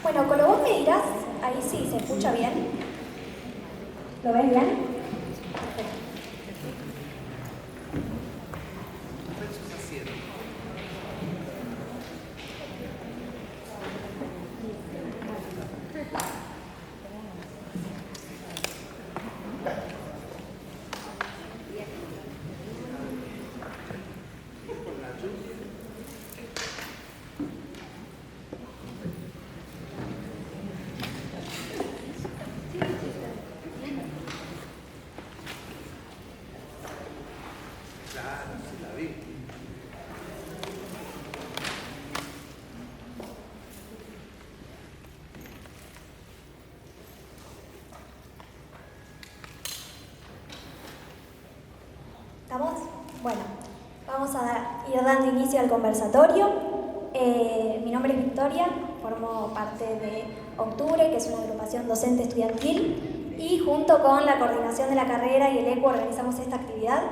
Bueno, Colo, vos me dirás, ahí sí se escucha bien. ¿Lo ves bien? ¿Estamos? Bueno, vamos a ir dando inicio al conversatorio. Mi nombre es Victoria, formo parte de Octubre, que es una agrupación docente estudiantil, y junto con la coordinación de la carrera y el ECU organizamos esta actividad.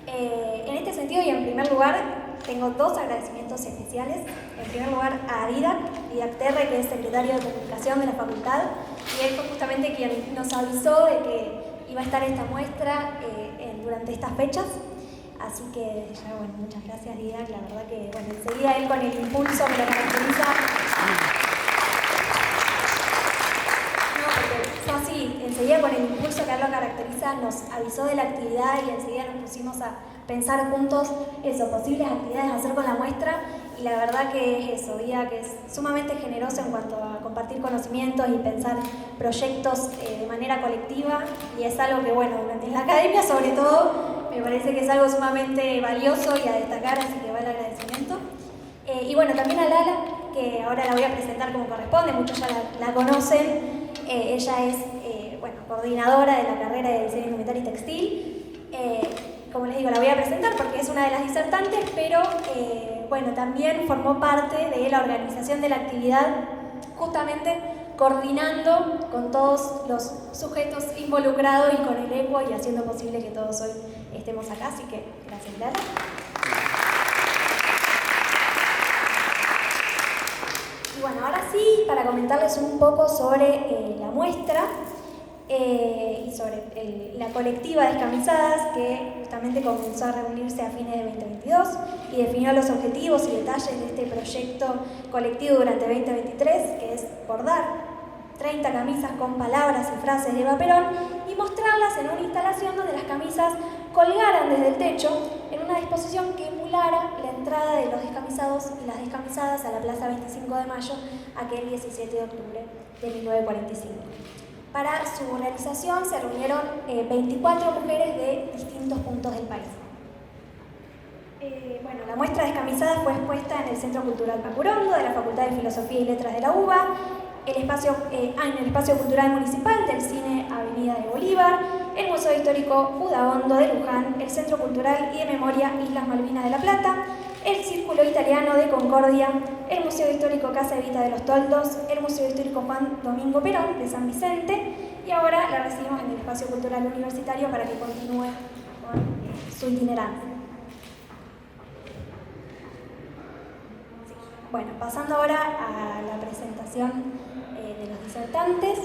En este sentido y en primer lugar, tengo dos agradecimientos especiales. En primer lugar a Didac Terre, que es secretario de Comunicación de la facultad, y él fue justamente quien nos avisó de que iba a estar esta muestra durante estas fechas. Así que ya, bueno, muchas gracias Didac, la verdad que, bueno, enseguida él con el impulso me lo caracteriza. No, porque fue así, enseguida con el impulso que a él lo caracteriza, nos avisó de la actividad y enseguida nos pusimos a pensar juntos posibles actividades a hacer con la muestra, y la verdad que es eso, Didac que es sumamente generoso en cuanto a compartir conocimientos y pensar proyectos de manera colectiva, y es algo que, bueno, durante la academia sobre todo, me parece que es algo sumamente valioso y a destacar, así que va el agradecimiento. Y bueno, también a Lala, que ahora la voy a presentar como corresponde, muchos ya la conocen. Ella es coordinadora de la carrera de diseño indumentario y textil. Como les digo, la voy a presentar porque es una de las disertantes, pero también formó parte de la organización de la actividad, justamente coordinando con todos los sujetos involucrados y con el ECU y haciendo posible que todos hoy estemos acá, así que gracias, Lara. Y bueno, ahora sí, para comentarles un poco sobre la muestra y sobre la colectiva Descamisadas, que justamente comenzó a reunirse a fines de 2022 y definió los objetivos y detalles de este proyecto colectivo durante 2023, que es bordar 30 camisas con palabras y frases de Eva Perón y mostrarlas en una instalación donde las camisas colgaran desde el techo en una disposición que emulara la entrada de los descamisados y las descamisadas a la Plaza 25 de Mayo aquel 17 de octubre de 1945. Para su realización se reunieron 24 mujeres de distintos puntos del país. La muestra Descamisadas fue expuesta en el Centro Cultural Macurondo de la Facultad de Filosofía y Letras de la UBA, en el Espacio Cultural Municipal del Cine Avenida de Bolívar, el Museo Histórico Udaondo de Luján, el Centro Cultural y de Memoria Islas Malvinas de La Plata, el Círculo Italiano de Concordia, el Museo Histórico Casa Evita de los Toldos, el Museo Histórico Juan Domingo Perón de San Vicente, y ahora la recibimos en el Espacio Cultural Universitario para que continúe con su itinerancia. Bueno, pasando ahora a la presentación de los disertantes.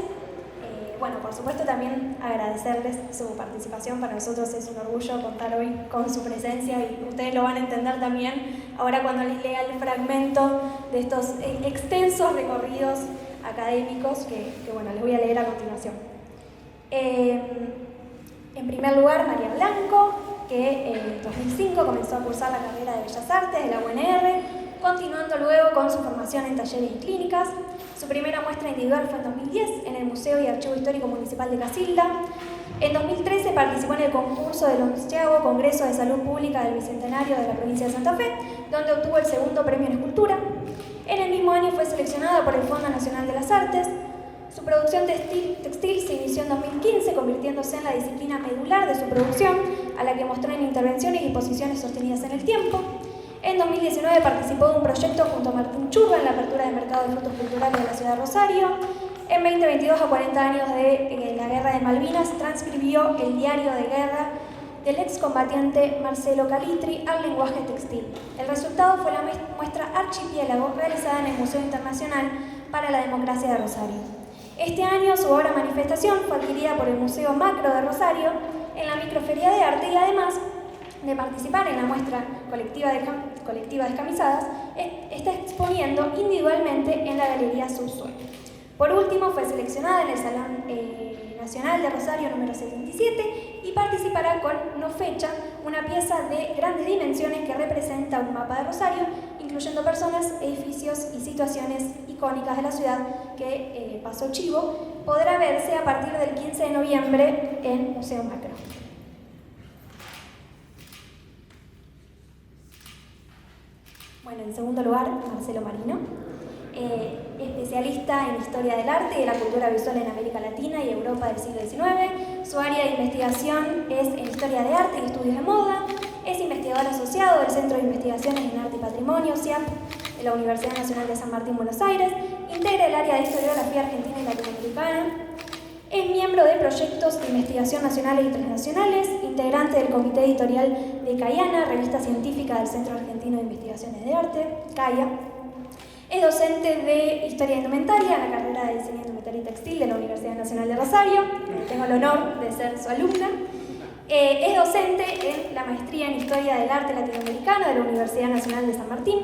Por supuesto también agradecerles su participación. Para nosotros es un orgullo contar hoy con su presencia y ustedes lo van a entender también ahora cuando les lea el fragmento de estos extensos recorridos académicos que les voy a leer a continuación. En primer lugar, María Blanco, que en 2005 comenzó a cursar la carrera de Bellas Artes de la UNR, continuando luego con su formación en talleres y clínicas. Su primera muestra individual fue en 2010 en el Museo y Archivo Histórico Municipal de Casilda. En 2013 participó en el concurso del 11º Congreso de Salud Pública del Bicentenario de la provincia de Santa Fe, donde obtuvo el segundo premio en escultura. En el mismo año fue seleccionada por el Fondo Nacional de las Artes. Su producción textil se inició en 2015, convirtiéndose en la disciplina medular de su producción, a la que mostró en intervenciones y exposiciones sostenidas en el tiempo. En 2019 participó de un proyecto junto a Martín Churra en la apertura del mercado de frutos culturales de la ciudad de Rosario. En 2022, a 40 años de la Guerra de Malvinas, transcribió el diario de guerra del excombatiente Marcelo Calitri al lenguaje textil. El resultado fue la muestra Archipiélago, realizada en el Museo Internacional para la Democracia de Rosario. Este año su obra Manifestación fue adquirida por el Museo Macro de Rosario en la Microferia de Arte y además de participar en la muestra colectiva Descamisadas, está exponiendo individualmente en la Galería Subsuelo. Por último, fue seleccionada en el Salón Nacional de Rosario número 77 y participará con No Fecha, una pieza de grandes dimensiones que representa un mapa de Rosario, incluyendo personas, edificios y situaciones icónicas de la ciudad que pasó chivo. Podrá verse a partir del 15 de noviembre en Museo Macro. Bueno, en segundo lugar, Marcelo Marino, especialista en Historia del Arte y de la Cultura Visual en América Latina y Europa del siglo XIX. Su área de investigación es en Historia de Arte y Estudios de Moda. Es investigador asociado del Centro de Investigaciones en Arte y Patrimonio, CIAP, de la Universidad Nacional de San Martín, Buenos Aires. Integra el área de Historiografía Argentina y Latinoamericana. Es miembro de proyectos de investigación nacionales y transnacionales, integrante del Comité Editorial de CAIANA, revista científica del Centro Argentino de Investigaciones de Arte, CAIA. Es docente de Historia Indumentaria en la carrera de Diseño Indumentaria y Textil de la Universidad Nacional de Rosario. Tengo el honor de ser su alumna. Es docente en la maestría en Historia del Arte Latinoamericano de la Universidad Nacional de San Martín.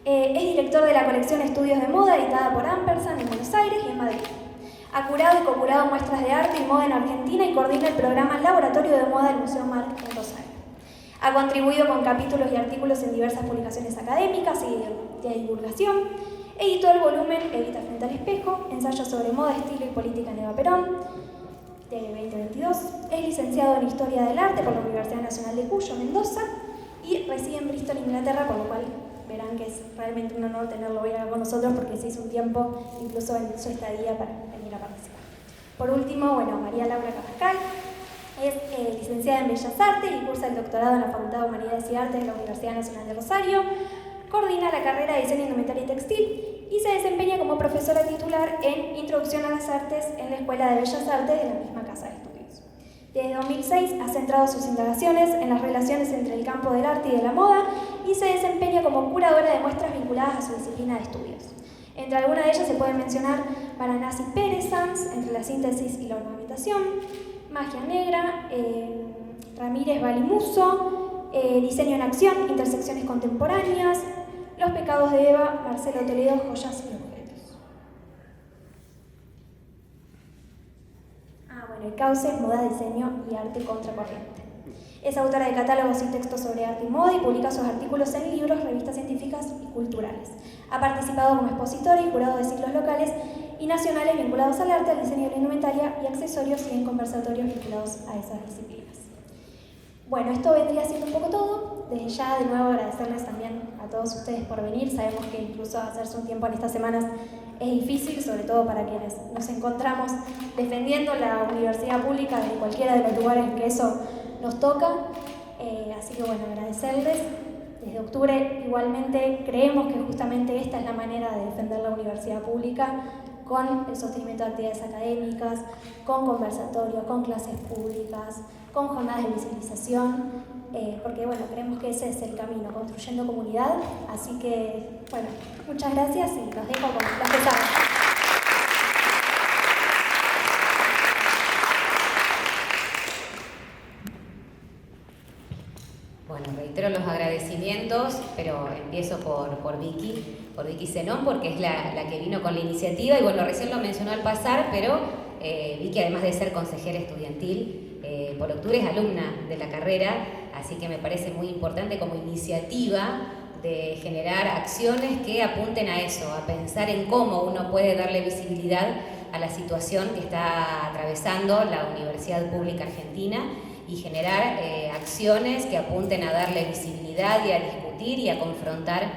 Es director de la colección Estudios de Moda editada por Ampersand en Buenos Aires y en Madrid. Ha curado y co-curado muestras de arte y moda en Argentina y coordina el programa Laboratorio de Moda del Museo Marc en Rosario. Ha contribuido con capítulos y artículos en diversas publicaciones académicas y de divulgación. Editó el volumen Evita frente al espejo, ensayos sobre moda, estilo y política en Eva Perón, de 2022. Es licenciado en Historia del Arte por la Universidad Nacional de Cuyo, Mendoza, y reside en Bristol, Inglaterra, por lo cual verán que es realmente un honor tenerlo hoy acá con nosotros porque se hizo un tiempo, incluso en su estadía, para venir a participar. Por último, María Laura Carrascal es licenciada en Bellas Artes y cursa el doctorado en la Facultad de Humanidades y Artes de la Universidad Nacional de Rosario. Coordina la carrera de Diseño Indumentaria y Textil y se desempeña como profesora titular en Introducción a las Artes en la Escuela de Bellas Artes de la misma casa de estudios. Desde 2006 ha centrado sus indagaciones en las relaciones entre el campo del arte y de la moda y se desempeña como curadora de muestras vinculadas a su disciplina de estudios. Entre algunas de ellas se pueden mencionar Varanasi Pérez-Sanz, entre la síntesis y la ornamentación, Magia Negra, Ramírez Valimuso, Diseño en Acción, Intersecciones Contemporáneas, Los Pecados de Eva, Marcelo Toledo, Joyas y Objetos. El cauce, moda, diseño y arte contracorriente. Es autora de catálogos y textos sobre arte y moda y publica sus artículos en libros, revistas científicas y culturales. Ha participado como expositora y jurado de ciclos locales y nacionales vinculados al arte, al diseño de la indumentaria y accesorios y en conversatorios vinculados a esas disciplinas. Bueno, esto vendría siendo un poco todo. Desde ya, de nuevo, agradecerles también a todos ustedes por venir. Sabemos que incluso hacerse un tiempo en estas semanas es difícil, sobre todo para quienes nos encontramos defendiendo la universidad pública desde cualquiera de los lugares en que eso nos toca. Así que bueno, agradecerles. Desde octubre igualmente creemos que justamente esta es la manera de defender la universidad pública, con el sostenimiento de actividades académicas, con conversatorios, con clases públicas, con jornadas de visibilización, porque bueno, creemos que ese es el camino, construyendo comunidad. Así que bueno, muchas gracias y los dejo con las pesadas. Bueno, reitero los agradecimientos, pero empiezo por Vicky Zenón, porque es la que vino con la iniciativa, y bueno, recién lo mencionó al pasar, pero Vicky, además de ser consejera estudiantil, por octubre es alumna de la carrera, así que me parece muy importante como iniciativa de generar acciones que apunten a eso, a pensar en cómo uno puede darle visibilidad a la situación que está atravesando la Universidad Pública Argentina y generar acciones que apunten a darle visibilidad y a discutir y a confrontar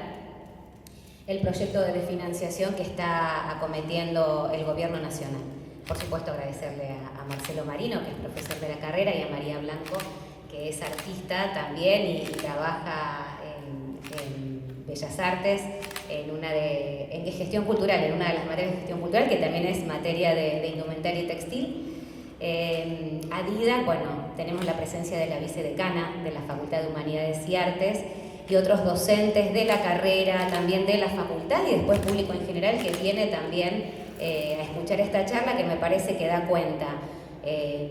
el proyecto de desfinanciación que está acometiendo el Gobierno Nacional. Por supuesto, agradecerle a Marcelo Marino, que es profesor de la carrera, y a María Blanco, que es artista también y trabaja en Bellas Artes, en gestión cultural, en una de las materias de gestión cultural, que también es materia de indumentaria y textil. Adida, bueno, tenemos la presencia de la vicedecana de la Facultad de Humanidades y Artes, y otros docentes de la carrera, también de la facultad y después público en general que viene también a escuchar esta charla, que me parece que da cuenta,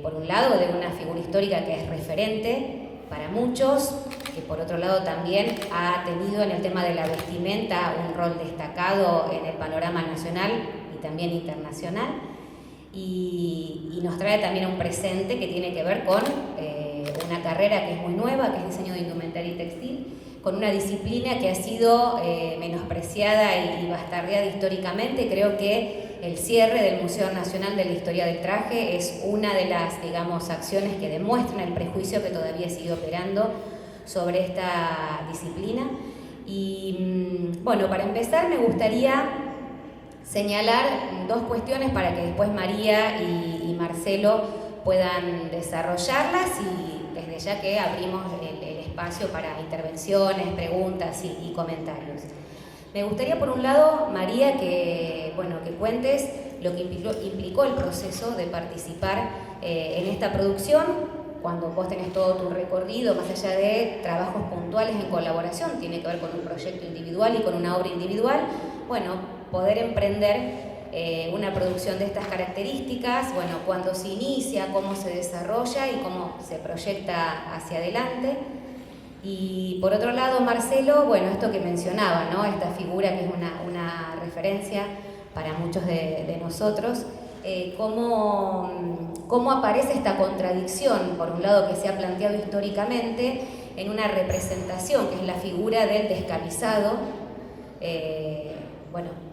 por un lado, de una figura histórica que es referente para muchos, que por otro lado también ha tenido en el tema de la vestimenta un rol destacado en el panorama nacional y también internacional, y nos trae también un presente que tiene que ver con una carrera que es muy nueva, que es diseño de indumentaria y textil, con una disciplina que ha sido menospreciada y bastardeada históricamente. Creo que el cierre del Museo Nacional de la Historia del Traje es una de las, digamos, acciones que demuestran el prejuicio que todavía sigue operando sobre esta disciplina. Y bueno, para empezar me gustaría señalar dos cuestiones para que después María y Marcelo puedan desarrollarlas, y desde ya que abrimos el espacio para intervenciones, preguntas y comentarios. Me gustaría, por un lado, María, que cuentes lo que implicó el proceso de participar en esta producción, cuando vos tenés todo tu recorrido, más allá de trabajos puntuales en colaboración, tiene que ver con un proyecto individual y con una obra individual, poder emprender una producción de estas características, cuándo se inicia, cómo se desarrolla y cómo se proyecta hacia adelante. Y por otro lado, Marcelo, esto que mencionaba, ¿no? Esta figura que es una referencia para muchos de nosotros, cómo aparece esta contradicción, por un lado, que se ha planteado históricamente en una representación, que es la figura del descamisado.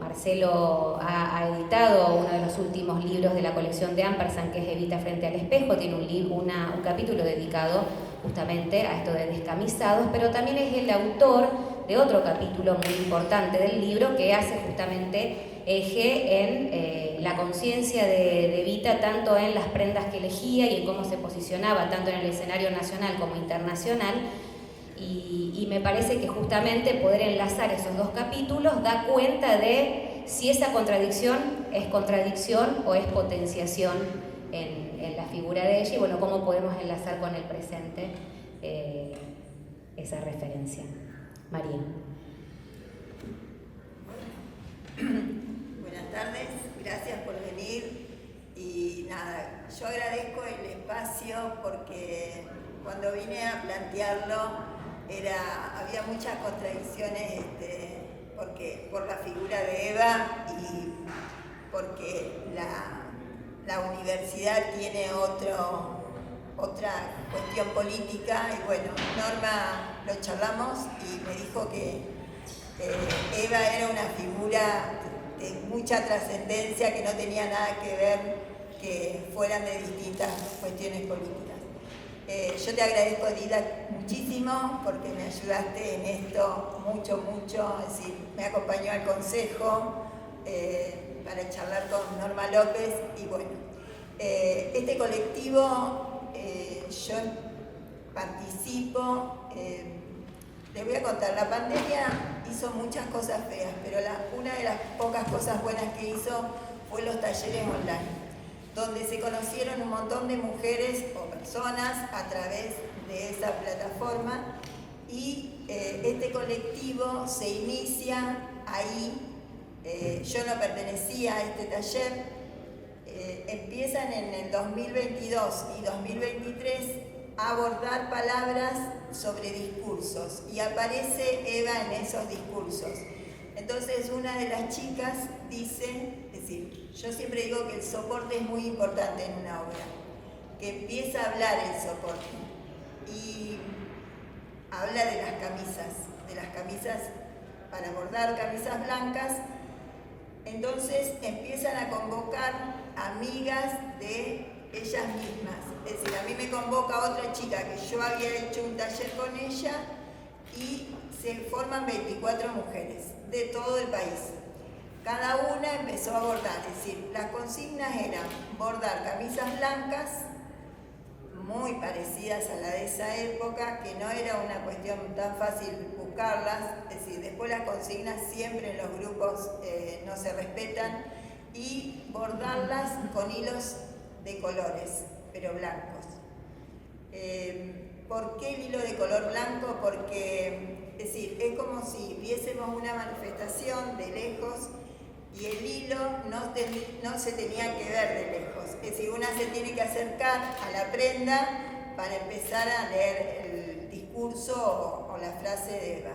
Marcelo ha editado uno de los últimos libros de la colección de Ampersand, que es Evita frente al espejo, tiene un capítulo dedicado justamente a esto de descamisados, pero también es el autor de otro capítulo muy importante del libro que hace justamente eje en la conciencia de Evita, tanto en las prendas que elegía y en cómo se posicionaba tanto en el escenario nacional como internacional. Y me parece que justamente poder enlazar esos dos capítulos da cuenta de si esa contradicción es contradicción o es potenciación en la figura de ella, y cómo podemos enlazar con el presente esa referencia. María. Buenas tardes, gracias por venir. Y nada, yo agradezco el espacio porque cuando vine a plantearlo había muchas contradicciones, porque por la figura de Eva y porque la universidad tiene otra cuestión política. Y Norma lo charlamos y me dijo que Eva era una figura de mucha trascendencia, que no tenía nada que ver que fueran de distintas cuestiones políticas. Yo te agradezco, Dila, muchísimo porque me ayudaste en esto mucho, es decir, me acompañó al consejo para charlar con Norma López. Y este colectivo yo participo. Les voy a contar, la pandemia hizo muchas cosas feas, pero una de las pocas cosas buenas que hizo fue los talleres online, donde se conocieron un montón de mujeres o personas a través de esa plataforma, y este colectivo se inicia ahí. Yo no pertenecía a este taller. Empiezan en el 2022 y 2023 a abordar palabras sobre discursos, y aparece Eva en esos discursos. Entonces una de las chicas dice, es decir, yo siempre digo que el soporte es muy importante en una obra, que empieza a hablar el soporte, y habla de las camisas para bordar, camisas blancas. Entonces empiezan a convocar amigas de ellas mismas, es decir, a mí me convoca otra chica que yo había hecho un taller con ella, y se forman 24 mujeres de todo el país. Cada una empezó a bordar, es decir, las consignas eran bordar camisas blancas, muy parecidas a la de esa época, que no era una cuestión tan fácil buscarlas, es decir, después las consignas siempre en los grupos no se respetan, y bordarlas con hilos de colores, pero blancos. ¿Por qué el hilo de color blanco? Porque es decir, es como si viésemos una manifestación de lejos y el hilo no se tenía que ver de lejos. Es decir, una se tiene que acercar a la prenda para empezar a leer el discurso o la frase de Eva.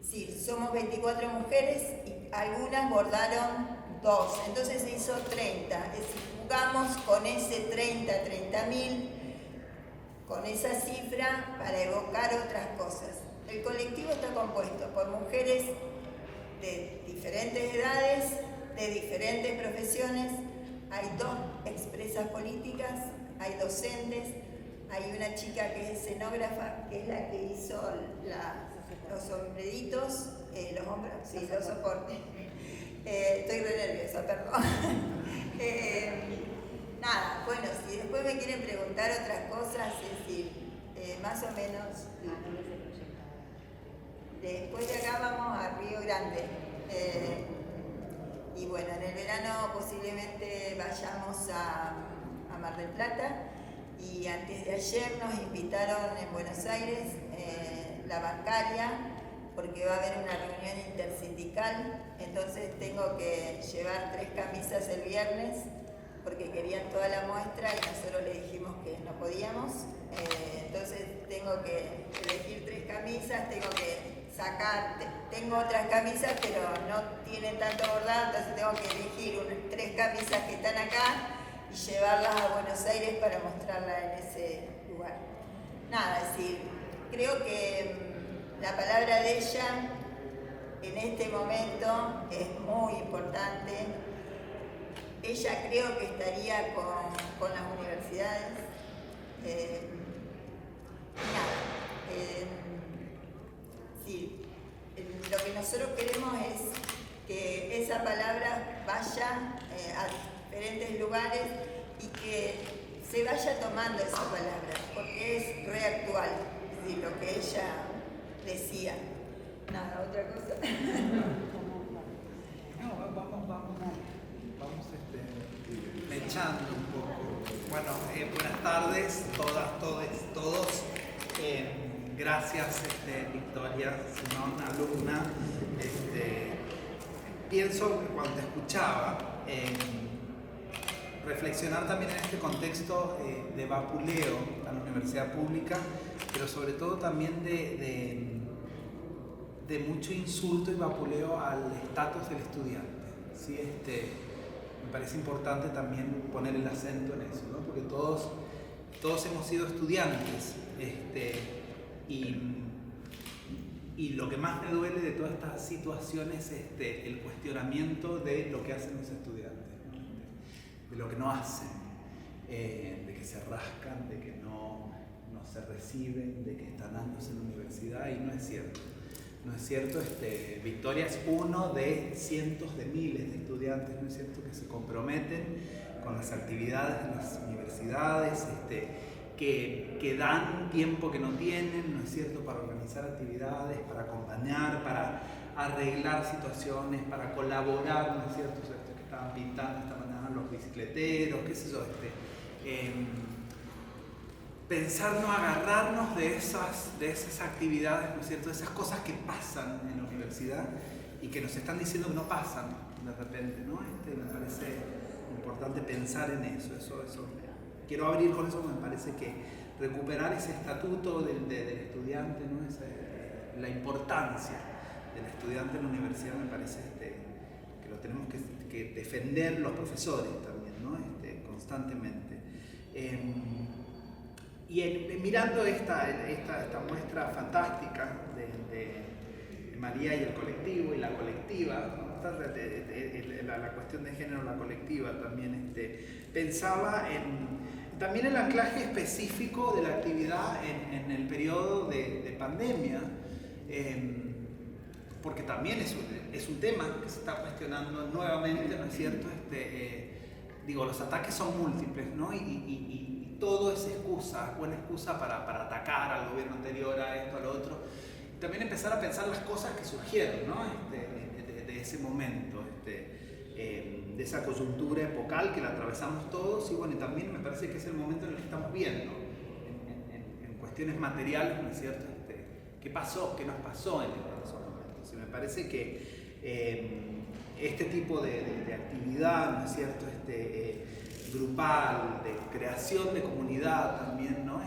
Sí, somos 24 mujeres y algunas bordaron 2, entonces se hizo 30. Es decir, jugamos con ese 30.000, con esa cifra para evocar otras cosas. El colectivo está compuesto por mujeres de diferentes edades, de diferentes profesiones. Hay 2 expresas políticas, hay docentes, hay una chica que es escenógrafa, que es la que hizo los sombreritos, los hombros, sí, los soportes. Estoy re nerviosa, perdón. Nada, bueno, si después me quieren preguntar otras cosas, es decir, más o menos. Después de acá vamos a Río Grande. Y bueno, en el verano posiblemente vayamos a Mar del Plata. Y antes de ayer nos invitaron en Buenos Aires, la bancaria, porque va a haber una reunión intersindical. Entonces tengo que llevar 3 camisas el viernes, porque querían toda la muestra y nosotros le dijimos que no podíamos. Entonces tengo que elegir 3 camisas, tengo que tengo otras camisas pero no tienen tanto bordado, entonces tengo que elegir 3 camisas que están acá y llevarlas a Buenos Aires para mostrarlas en ese lugar. Nada, es decir, creo que la palabra de ella en este momento es muy importante. Ella creo que estaría con las universidades. Sí, lo que nosotros queremos es que esa palabra vaya a diferentes lugares y que se vaya tomando esa palabra, porque es reactual, es decir, lo que ella decía. Nada, otra cosa. No, vamos mechando un poco. Bueno, buenas tardes, todas, todos. Gracias, Victoria Simón, alumna. Pienso que cuando te escuchaba, reflexionar también en este contexto de vapuleo a la universidad pública, pero sobre todo también de mucho insulto y vapuleo al estatus del estudiante. ¿Sí? Me parece importante también poner el acento en eso, ¿no? Porque todos hemos sido estudiantes, y lo que más me duele de toda esta situación es el cuestionamiento de lo que hacen los estudiantes, ¿no? De lo que no hacen, de que se rascan, de que no se reciben, de que están años en la universidad, y no es cierto. No es cierto, Victoria es uno de cientos de miles de estudiantes, no es cierto, que se comprometen con las actividades de las universidades, que dan tiempo que no tienen, no es cierto, para organizar actividades, para acompañar, para arreglar situaciones, para colaborar, no es cierto, que estaban pintando esta mañana los bicicleteros, qué sé yo, pensar no agarrarnos de esas actividades, ¿no es cierto?, de esas cosas que pasan en la universidad y que nos están diciendo que no pasan de repente, ¿no? Me parece importante pensar en eso. Quiero abrir con eso, porque me parece que recuperar ese estatuto del estudiante, ¿no? La importancia del estudiante en la universidad, me parece que lo tenemos que defender los profesores también, ¿no? Constantemente. Y mirando esta muestra fantástica de María y el colectivo y la colectiva, ¿no? La cuestión de género, la colectiva también, pensaba también el anclaje específico de la actividad en el periodo de pandemia, porque también es un tema que se está cuestionando nuevamente, ¿no es cierto? Los ataques son múltiples, ¿no? Y todo es excusa, buena excusa para atacar al gobierno anterior, a esto, a lo otro. Y también empezar a pensar las cosas que surgieron, ¿no? De ese momento, de esa coyuntura epocal que la atravesamos todos, y bueno, y también me parece que es el momento en el que estamos viendo, en cuestiones materiales, ¿no es cierto? ¿Qué pasó? ¿Qué nos pasó en esos momentos? Y me parece que este tipo de actividad, ¿no es cierto?, grupal, de creación de comunidad también, ¿no?,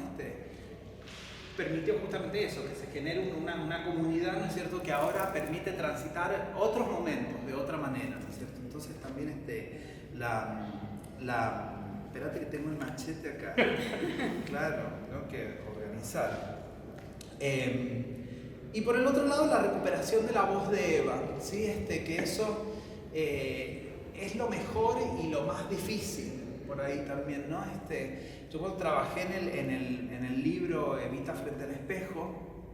permitió justamente eso, que se genere una comunidad, ¿no es cierto?, que ahora permite transitar otros momentos de otra manera, ¿no es cierto? Entonces también espérate que tengo el machete acá, claro, tengo que organizar. Y por el otro lado, la recuperación de la voz de Eva, ¿sí? Que eso es lo mejor y lo más difícil por ahí también, ¿no? Yo cuando trabajé en el libro Evita frente al espejo,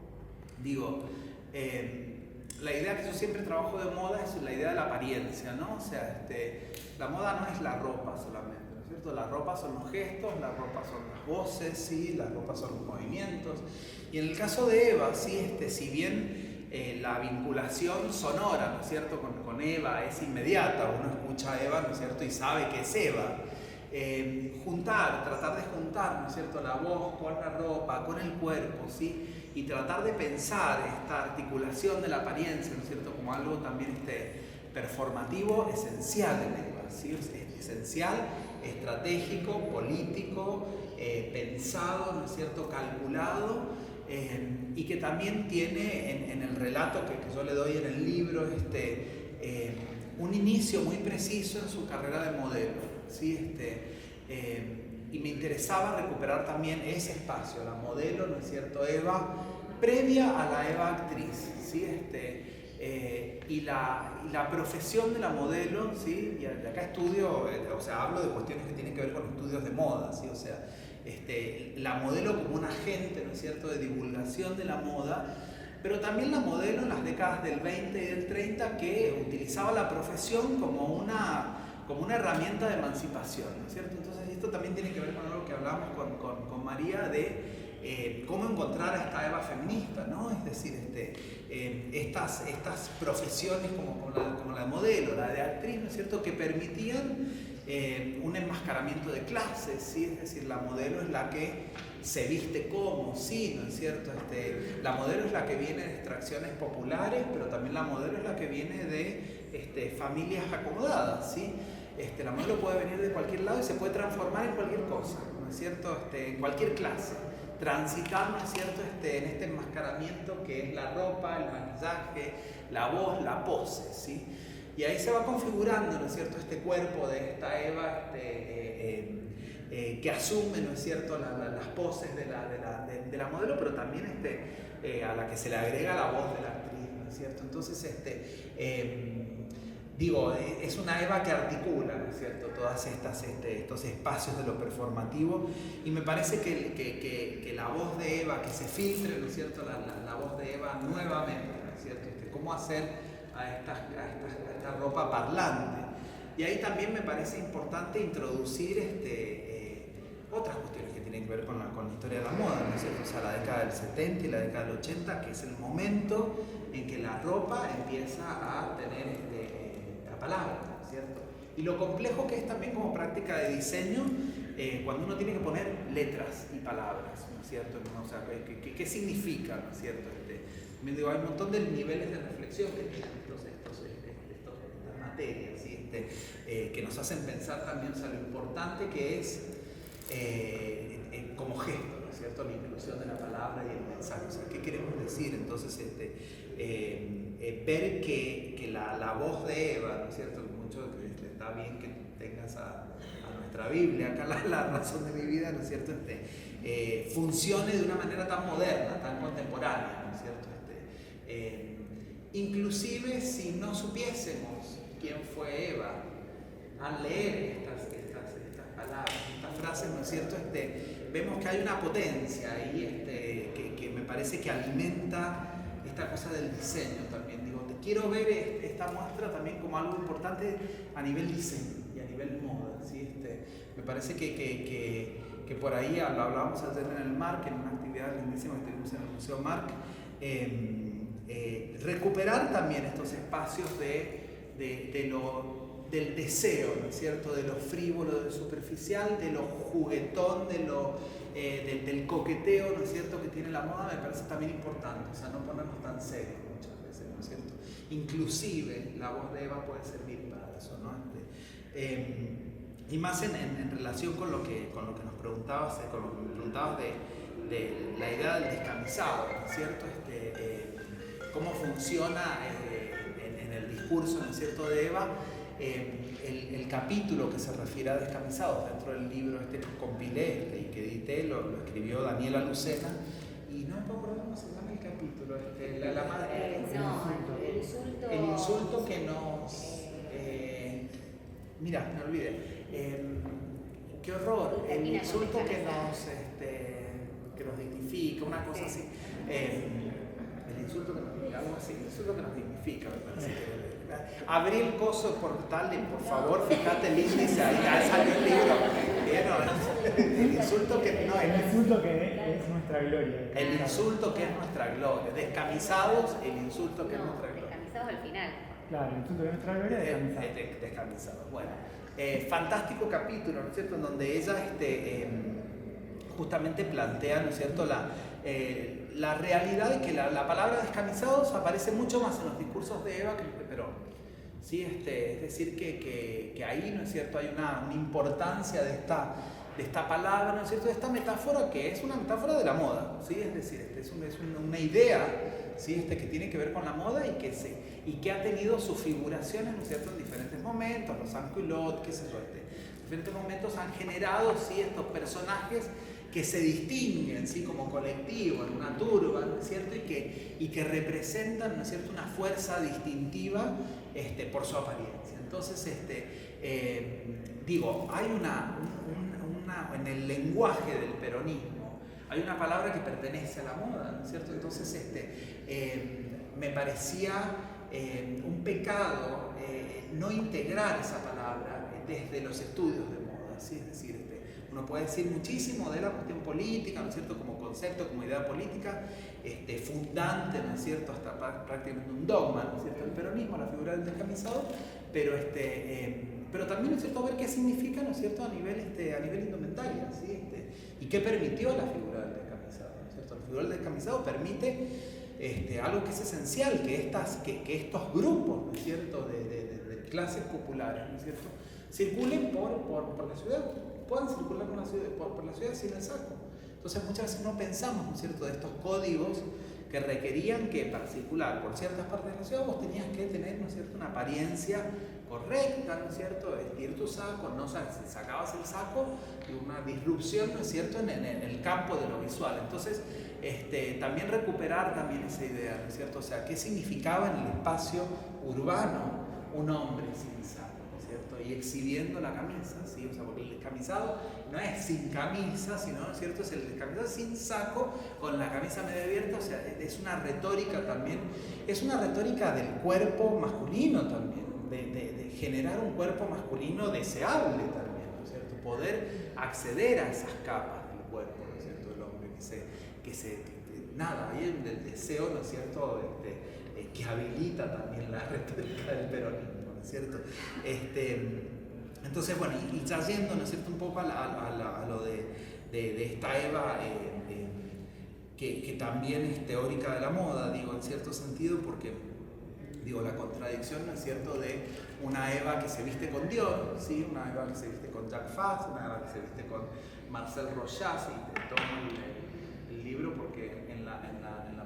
digo, la idea que yo siempre trabajo de moda es la idea de la apariencia, ¿no? O sea, la moda no es la ropa solamente, ¿no es cierto? La ropa son los gestos, la ropa son las voces, ¿sí? La ropa son los movimientos. Y en el caso de Eva, ¿sí? Si bien la vinculación sonora, ¿no es cierto?, con Eva es inmediata, uno escucha a Eva, ¿no es cierto?, y sabe que es Eva. Tratar de juntar, ¿no es cierto?, la voz con la ropa, con el cuerpo, ¿sí? Y tratar de pensar esta articulación de la apariencia, ¿no es cierto?, como algo también performativo esencial en Eva, ¿sí? Es esencial, estratégico, político, pensado, ¿no es cierto?, calculado, y que también tiene en el relato que yo le doy en el libro un inicio muy preciso en su carrera de modelo, ¿sí? Y me interesaba recuperar también ese espacio, la modelo, ¿no es cierto?, Eva, previa a la Eva actriz, ¿sí? Y la profesión de la modelo, ¿sí? Y acá estudio, o sea, hablo de cuestiones que tienen que ver con estudios de moda, ¿sí? O sea, la modelo como un agente, ¿no es cierto?, de divulgación de la moda, pero también la modelo en las décadas del 20 y del 30 que utilizaba la profesión como una herramienta de emancipación, ¿no es cierto? Entonces esto también tiene que ver con algo que hablamos con María de cómo encontrar a esta Eva feminista, ¿no? Es decir, estas profesiones como la de modelo, la de actriz, ¿no es cierto?, que permitían un enmascaramiento de clases, ¿sí? Es decir, la modelo es la que se viste como, sí, ¿no es cierto? La modelo es la que viene de extracciones populares, pero también la modelo es la que viene de familias acomodadas, ¿sí? La modelo puede venir de cualquier lado y se puede transformar en cualquier cosa, ¿no es cierto?, en cualquier clase. Transitar, ¿no es cierto?, en este enmascaramiento que es la ropa, el maquillaje, la voz, la pose, ¿sí? Y ahí se va configurando, ¿no es cierto?, este cuerpo de esta Eva que asume, ¿no es cierto?, las poses de la modelo, pero también a la que se le agrega la voz de la actriz, ¿no es cierto? Entonces, es una Eva que articula, ¿no es cierto?, todas estos espacios de lo performativo, y me parece que la voz de Eva, que se filtre, ¿no es cierto?, la voz de Eva nuevamente, ¿no es cierto?, cómo hacer a esta ropa parlante. Y ahí también me parece importante introducir otras cuestiones que tienen que ver con la historia de la moda, ¿no es cierto? O sea, la década del 70 y la década del 80, que es el momento en que la ropa empieza a tener la palabra, ¿no es cierto? Y lo complejo que es también como práctica de diseño, cuando uno tiene que poner letras y palabras, ¿no es cierto? O sea, ¿qué significa, ¿no es cierto? Hay un montón de niveles de reflexión que tienen estas materias, ¿sí? Que nos hacen pensar también, o sea, lo importante que es como gesto, ¿no es cierto?, la inclusión de la palabra y el mensaje. O sea, ¿qué queremos decir? Entonces, ver que la voz de Eva, ¿no es cierto?, mucho está bien que tengas a nuestra Biblia, acá la razón de mi vida, ¿no es cierto?, funcione de una manera tan moderna, tan contemporánea, ¿no es cierto? Inclusive si no supiésemos quién fue Eva, al leer estas palabras, estas frases, ¿no es cierto?, vemos que hay una potencia ahí que me parece que alimenta esta cosa del diseño también. Digo, te quiero ver esta muestra también como algo importante a nivel diseño y a nivel moda, ¿sí? Me parece que por ahí lo hablábamos ayer en el MARC, en una actividad lindísima que tuvimos en el Museo MARC, recuperar también estos espacios del deseo, ¿no es cierto?, de lo frívolo, de lo superficial, de lo juguetón, de lo del coqueteo, ¿no es cierto?, que tiene la moda, me parece también importante, o sea, no ponernos tan serios muchas veces, ¿no es cierto? Inclusive la voz de Eva puede servir para eso, ¿no? Y más en relación con lo que nos preguntabas, de la idea del descamisado, ¿no es cierto? Cómo funciona en el discurso, ¿no es cierto?, de Eva, el capítulo que se refiere a descamisados dentro del libro que compilé y que edité, lo escribió Daniela Lucena, y no me puedo acordar cómo se llama el capítulo, el insulto que nos... mira, me olvidé. Qué horror, el insulto que nos dignifica, una cosa así. El insulto que nos dignifica, algo así, el insulto que nos dignifica, me parece. Abrí el coso portal y por favor, fíjate el índice, ahí salió el libro. El insulto que no es. El insulto que es nuestra gloria. El insulto que es nuestra gloria. Descamisados, el insulto que es nuestra gloria. Descamisados al final. Claro, el insulto que es nuestra gloria, descamisados. Descamisados. Bueno, fantástico capítulo, ¿no es cierto?, en donde ella justamente plantea, ¿no es cierto?, la realidad de que la palabra descamisados aparece mucho más en los discursos de Eva que en los de Perón. ¿Sí? Es decir, que ahí, ¿no es cierto?, hay una importancia de esta palabra, ¿no es cierto?, de esta metáfora que es una metáfora de la moda, ¿sí? Es decir, es una idea, ¿sí?, que tiene que ver con la moda y que ha tenido sus figuraciones, ¿no es cierto?, en diferentes momentos, los sans-culottes, qué sé yo, en diferentes momentos han generado, ¿sí?, estos personajes que se distinguen, ¿sí?, como colectivo, en una turba, ¿no es cierto?, y que representan, ¿no es cierto?, una fuerza distintiva por su apariencia. Entonces, digo, hay en el lenguaje del peronismo, hay una palabra que pertenece a la moda, ¿no es cierto? Entonces, me parecía un pecado no integrar esa palabra desde los estudios de moda, ¿sí? Es decir, uno puede decir muchísimo de la cuestión política, ¿no es cierto?, como concepto, como idea política, fundante, ¿no es cierto?, hasta prácticamente un dogma, ¿no es cierto?, el peronismo, la figura del descamisado, pero también, ¿no es cierto?, ver qué significa, ¿no es cierto?, a nivel indumentaria, ¿sí? Y qué permitió la figura del descamisado, ¿no es cierto? La figura del descamisado permite algo que es esencial, que estos grupos, ¿no es cierto?, de clases populares, ¿no es cierto?, circulen por la ciudad, puedan circular por la ciudad sin el saco. Entonces muchas veces no pensamos, ¿no es cierto?, de estos códigos que requerían que para circular por ciertas partes de la ciudad vos tenías que tener, ¿no es cierto?, una apariencia correcta, ¿no es cierto?, vestir tu saco, no sacabas el saco, y una disrupción, ¿no es cierto?, en el campo de lo visual. Entonces, también recuperar también esa idea, ¿no es cierto?, o sea, qué significaba en el espacio urbano un hombre sin saco, ¿no es cierto?, y exhibiendo la camisa, ¿sí? O sea, porque el descamisado no es sin camisa, sino, ¿no es cierto?, es el descamisado sin saco, con la camisa medio abierta, o sea, es una retórica también, es una retórica del cuerpo masculino también, de generar un cuerpo masculino deseable también, ¿no es cierto?, poder acceder a esas capas del cuerpo, ¿no es cierto?, del hombre, nada, ahí el deseo, ¿no es cierto?, que habilita también la retórica del peronismo, ¿no es cierto? Entonces, bueno, y trayendo, ¿no es cierto?, un poco a lo de esta Eva, que también es teórica de la moda, digo, en cierto sentido, porque, digo, la contradicción, ¿no es cierto?, de una Eva que se viste con Dior, ¿sí?, una Eva que se viste con Jacques Fass, una Eva que se viste con Marcel Rochas, y tomo el libro porque en la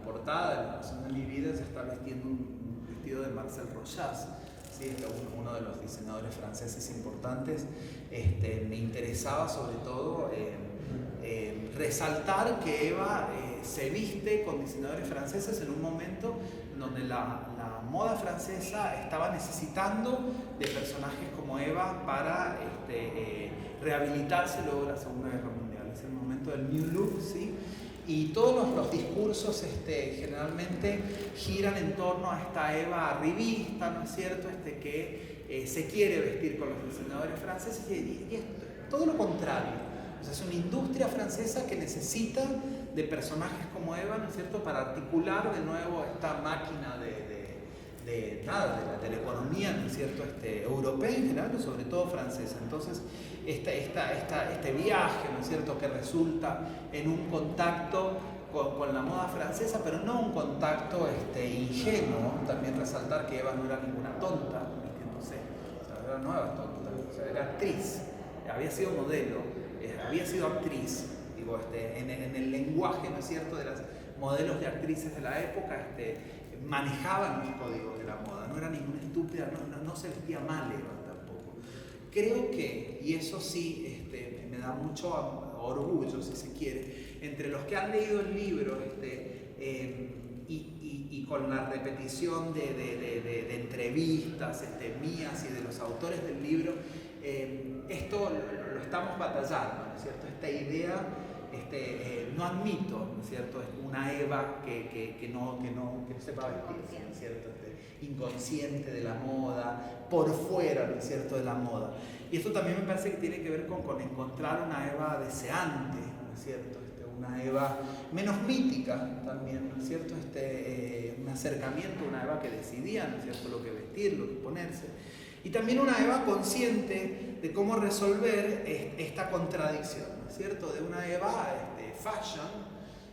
portada de La razón de mi vida se está vistiendo un vestido de Marcel Rochas, ¿sí? Uno de los diseñadores franceses importantes. Me interesaba sobre todo resaltar que Eva se viste con diseñadores franceses en un momento donde la moda francesa estaba necesitando de personajes como Eva para rehabilitarse luego de la Segunda Guerra Mundial. Es el momento del New Look, ¿sí? Y todos los discursos generalmente giran en torno a esta Eva arribista, ¿no es cierto?, que se quiere vestir con los diseñadores franceses, y es todo lo contrario. O sea, es una industria francesa que necesita de personajes como Eva, ¿no es cierto?, para articular de nuevo esta máquina de la economía, ¿no es cierto?, europea en general, pero sobre todo francesa. Entonces, este viaje, ¿no es cierto?, que resulta en un contacto con la moda francesa, pero no un contacto ingenuo. También resaltar que Eva no era ninguna tonta, entonces, no era tonta, o sea, era actriz, había sido modelo, había sido actriz, digo, en el lenguaje, ¿no es cierto?, de las modelos de actrices de la época, manejaban los códigos de la moda, no era ninguna estúpida, no se vestía mal Eva tampoco. Creo que, y eso sí me da mucho orgullo, si se quiere, entre los que han leído el libro y con la repetición de entrevistas mías y de los autores del libro, esto lo estamos batallando, ¿no es cierto? Esta idea, no admito, ¿no es cierto?, una Eva que no sepa vestir, ¿no es cierto?, inconsciente de la moda, por fuera, ¿no es cierto?, de la moda. Y esto también me parece que tiene que ver con encontrar una Eva deseante, ¿no es cierto?, una Eva menos mítica también, ¿no es cierto?, un acercamiento a una Eva que decidía, ¿no es cierto?, lo que vestir, lo que ponerse. Y también una Eva consciente de cómo resolver esta contradicción, ¿no es cierto?, de una Eva fashion,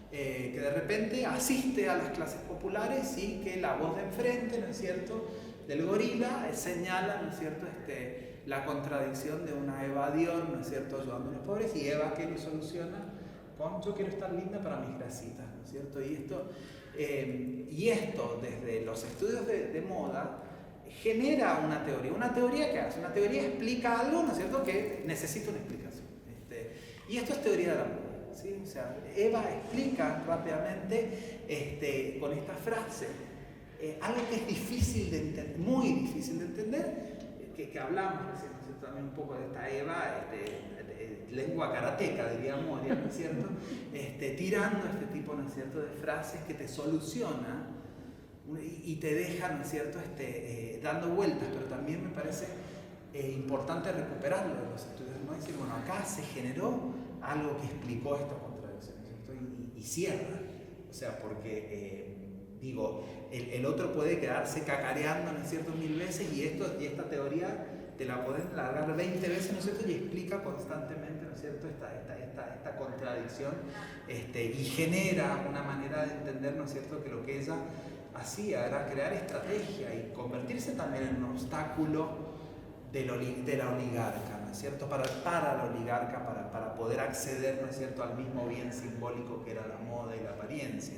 que de repente asiste a las clases populares y que la voz de enfrente, ¿no es cierto?, del gorila señala, ¿no es cierto?, la contradicción de una Eva Dior, ¿no es cierto?, ayudando a los pobres, y Eva que lo soluciona con yo quiero estar linda para mis grasitas, ¿no es cierto? Y esto desde los estudios de moda genera una teoría que hace, una teoría explica algo, ¿no es cierto?, que necesita una explicación. Y esto es teoría de la moda, ¿sí? O sea, Eva explica rápidamente con esta frase algo que es difícil de entender, muy difícil de entender, que hablamos recién, ¿no es cierto?, también un poco de esta Eva, lengua karateca, diría Moria, ¿no es cierto?, tirando este tipo, ¿no es cierto?, de frases que te soluciona y te deja, ¿no es cierto?, dando vueltas, pero también me parece importante recuperarlo de los estudios, ¿no? Decir, bueno, acá se generó algo que explicó esta contradicción, ¿no es cierto?, y cierra, o sea, porque el otro puede quedarse cacareando, ¿no es cierto?, 1000 veces, y esta teoría te la pueden largar 20 veces, ¿no es cierto?, y explica constantemente, ¿no es cierto?, esta contradicción, y genera una manera de entender, ¿no es cierto?, que lo que ella hacía era crear estrategia y convertirse también en un obstáculo de la oligarca, ¿no es cierto?, para la oligarca, para poder acceder, ¿no es cierto?, al mismo bien simbólico que era la moda y la apariencia.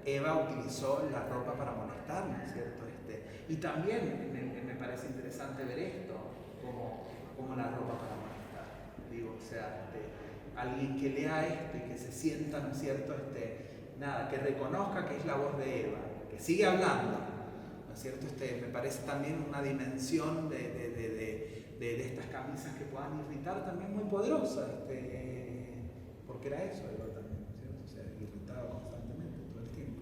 Eva utilizó la ropa para molestar, ¿no es cierto?, y también me parece interesante ver esto como la ropa para molestar. Alguien que lea esto y que se sienta, ¿no es cierto?, que reconozca que es la voz de Eva, que sigue hablando, ¿no es cierto?, me parece también una dimensión de estas camisas que puedan irritar también muy poderosa, porque era eso Eva también, ¿no es cierto?, o sea, irritaba constantemente todo el tiempo.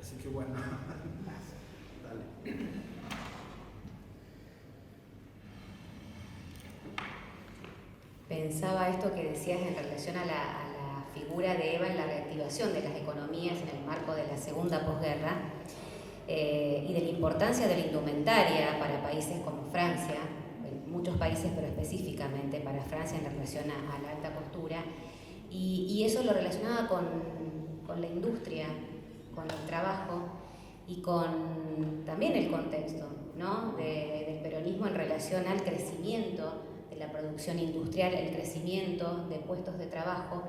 Así que bueno, dale. Pensaba esto que decías en relación a la figura de Eva en la reactivación de las economías en el marco de la segunda posguerra y de la importancia de la indumentaria para países como Francia, en muchos países pero específicamente para Francia en relación a la alta costura, y eso lo relacionaba con la industria, con el trabajo y con también el contexto, ¿no?, del peronismo en relación al crecimiento de la producción industrial, el crecimiento de puestos de trabajo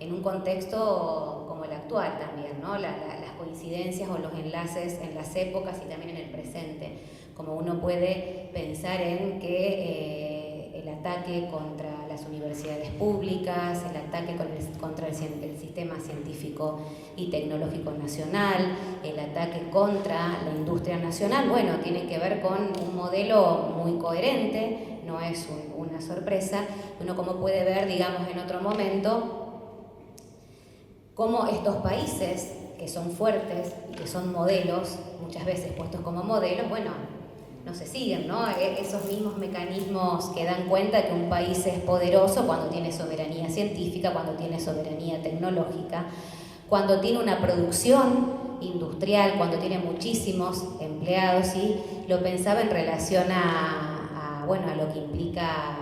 en un contexto como el actual también, ¿no?, las coincidencias o los enlaces en las épocas y también en el presente, como uno puede pensar en que el ataque contra las universidades públicas, el ataque contra el sistema científico y tecnológico nacional, el ataque contra la industria nacional, bueno, tiene que ver con un modelo muy coherente, no es una sorpresa. Uno como puede ver, digamos, en otro momento, cómo estos países que son fuertes y que son modelos, muchas veces puestos como modelos, bueno, no se siguen, ¿no? Esos mismos mecanismos que dan cuenta que un país es poderoso cuando tiene soberanía científica, cuando tiene soberanía tecnológica, cuando tiene una producción industrial, cuando tiene muchísimos empleados, ¿sí? Lo pensaba en relación a lo que implica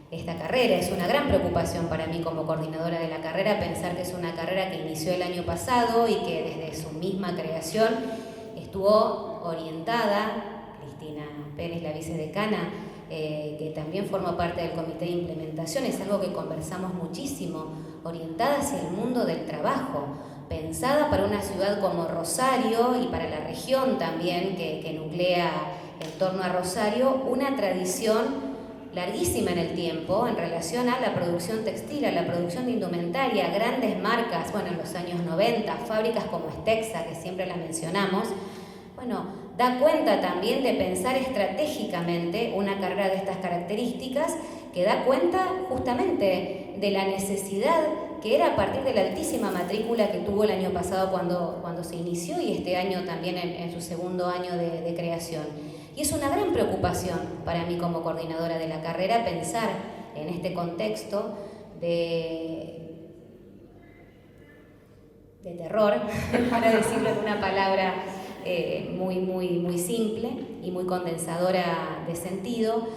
esta carrera. Es una gran preocupación para mí como coordinadora de la carrera pensar que es una carrera que inició el año pasado y que desde su misma creación estuvo orientada, Cristina Pérez, la vicedecana, que también forma parte del comité de implementación, es algo que conversamos muchísimo, orientada hacia el mundo del trabajo, pensada para una ciudad como Rosario y para la región también que nuclea en torno a Rosario, una tradición larguísima en el tiempo en relación a la producción textil, a la producción de indumentaria, grandes marcas, bueno, en los años 90, fábricas como Estexa, que siempre la mencionamos, bueno, da cuenta también de pensar estratégicamente una carrera de estas características que da cuenta justamente de la necesidad que era a partir de la altísima matrícula que tuvo el año pasado cuando se inició y este año también en su segundo año de creación. Y es una gran preocupación para mí como coordinadora de la carrera pensar en este contexto de terror, para decirlo en una palabra muy simple y muy condensadora de sentido.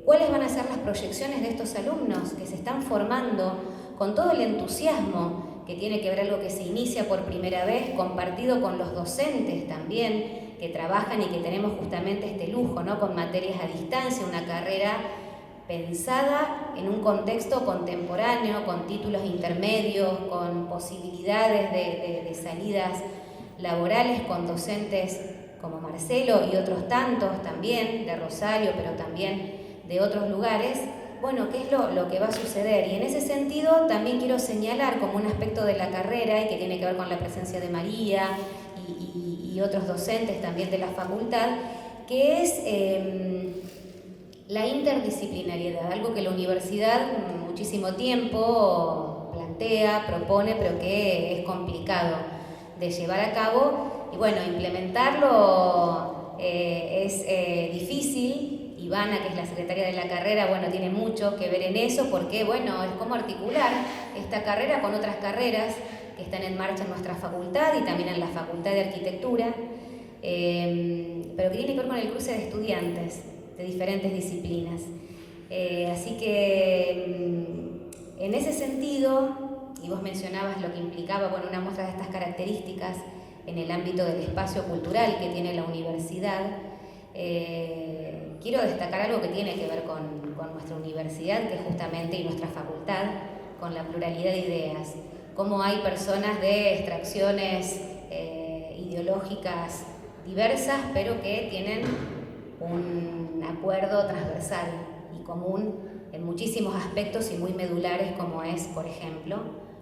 ¿Cuáles van a ser las proyecciones de estos alumnos que se están formando con todo el entusiasmo que tiene que ver algo que se inicia por primera vez, compartido con los docentes también, que trabajan y que tenemos justamente este lujo, ¿no? Con materias a distancia, una carrera pensada en un contexto contemporáneo, con títulos intermedios, con posibilidades de salidas laborales, con docentes como Marcelo y otros tantos también, de Rosario, pero también de otros lugares. Bueno, ¿qué es lo que va a suceder? Y en ese sentido también quiero señalar como un aspecto de la carrera y que tiene que ver con la presencia de María y otros docentes también de la facultad, que es la interdisciplinariedad, algo que la universidad muchísimo tiempo plantea, propone, pero que es complicado de llevar a cabo. Y bueno, implementarlo es difícil. Ivana, que es la secretaria de la carrera, bueno, tiene mucho que ver en eso, porque, bueno, es como articular esta carrera con otras carreras que están en marcha en nuestra facultad y también en la Facultad de Arquitectura, pero que tiene que ver con el cruce de estudiantes de diferentes disciplinas. Así que, en ese sentido, y vos mencionabas lo que implicaba, bueno, una muestra de estas características en el ámbito del espacio cultural que tiene la universidad, quiero destacar algo que tiene que ver con nuestra universidad, que justamente, y nuestra facultad, con la pluralidad de ideas. Cómo hay personas de extracciones ideológicas diversas, pero que tienen un acuerdo transversal y común en muchísimos aspectos y muy medulares, como es, por ejemplo,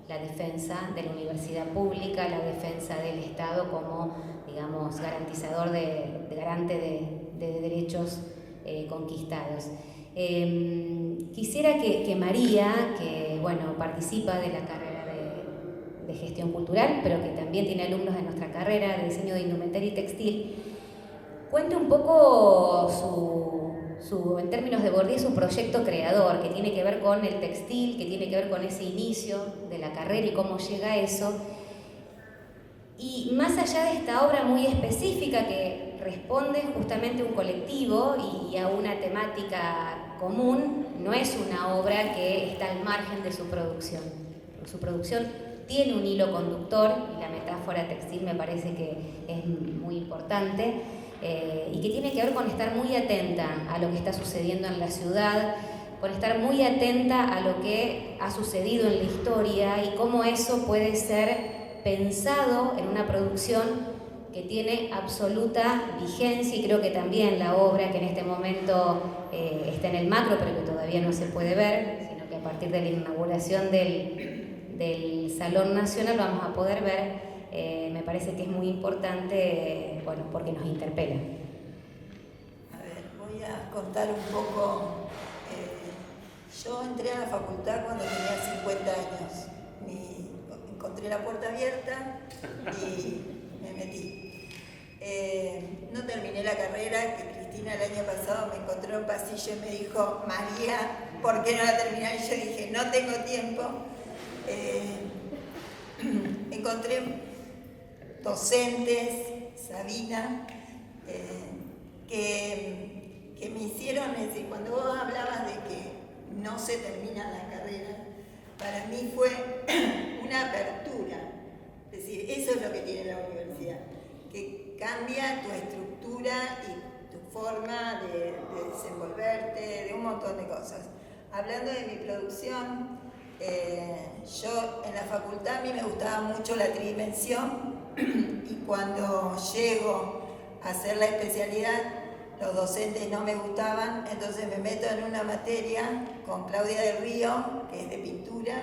la defensa de la universidad pública, la defensa del Estado como, digamos, garantizador garante de derechos conquistados. Quisiera que María, que bueno, participa de la carrera de gestión cultural, pero que también tiene alumnos de nuestra carrera de diseño de indumentaria y textil, cuente un poco en términos de Bourdieu, su proyecto creador, que tiene que ver con el textil, que tiene que ver con ese inicio de la carrera y cómo llega a eso. Y más allá de esta obra muy específica que responde justamente a un colectivo y a una temática común, no es una obra que está al margen de su producción. Su producción tiene un hilo conductor y la metáfora textil me parece que es muy importante y que tiene que ver con estar muy atenta a lo que está sucediendo en la ciudad, con estar muy atenta a lo que ha sucedido en la historia y cómo eso puede ser pensado en una producción que tiene absoluta vigencia, y creo que también la obra que en este momento está en el macro, pero que todavía no se puede ver, sino que a partir de la inauguración del Salón Nacional vamos a poder ver, me parece que es muy importante, bueno, porque nos interpela. A ver, voy a contar un poco. Yo entré a la facultad cuando tenía 50 años. Encontré la puerta abierta y me metí. No terminé la carrera, que Cristina el año pasado me encontró en un pasillo y me dijo: María, ¿por qué no la terminás? Y yo dije: no tengo tiempo. encontré docentes, Sabina, que me hicieron, es decir, cuando vos hablabas de que no se termina la carrera, para mí fue una apertura. Es decir, eso es lo que tiene la universidad, que cambia tu estructura y tu forma de desenvolverte, de un montón de cosas. Hablando de mi producción, yo en la facultad a mí me gustaba mucho la tridimensión y cuando llego a hacer la especialidad, los docentes no me gustaban, entonces me meto en una materia con Claudia del Río, que es de pintura,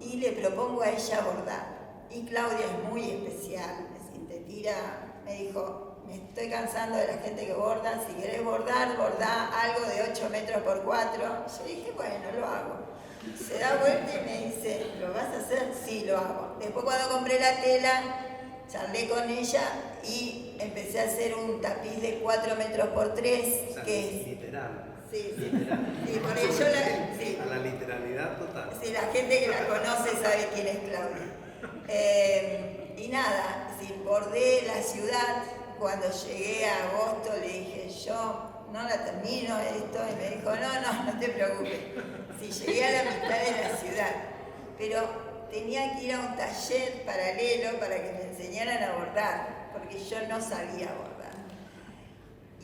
y le propongo a ella bordar. Y Claudia es muy especial, te tira, me dijo, me estoy cansando de la gente que borda, si querés bordar, bordá algo de 8 metros por 4. Yo dije, bueno, lo hago. Se da vuelta y me dice, ¿lo vas a hacer? Sí, lo hago. Después cuando compré la tela, charlé con ella y empecé a hacer un tapiz de 4 metros por 3, O sea, que es... literal. Sí, Literal. sí, por ello sí. A la literalidad total. Sí, la gente que la conoce sabe quién es Claudia. Y nada, bordé la ciudad. Cuando llegué a agosto le dije, yo no la termino esto, y me dijo, no te preocupes. Sí, llegué a la mitad de la ciudad, pero tenía que ir a un taller paralelo para que me enseñaran a bordar, porque yo no sabía bordar.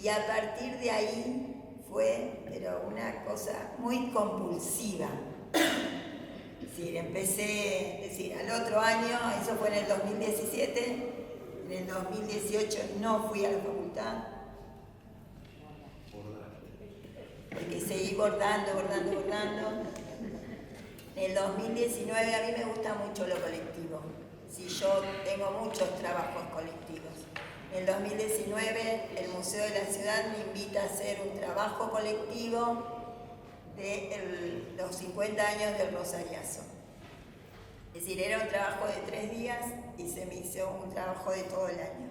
Y a partir de ahí fue, pero una cosa muy compulsiva. Es decir, empecé, al otro año, eso fue en el 2017, en el 2018 no fui a la facultad, porque seguí bordando. En el 2019 a mí me gusta mucho lo colectivo. Sí, yo tengo muchos trabajos colectivos. En el 2019 el Museo de la Ciudad me invita a hacer un trabajo colectivo de los 50 años del Rosariazo. Es decir, era un trabajo de 3 días y se me hizo un trabajo de todo el año.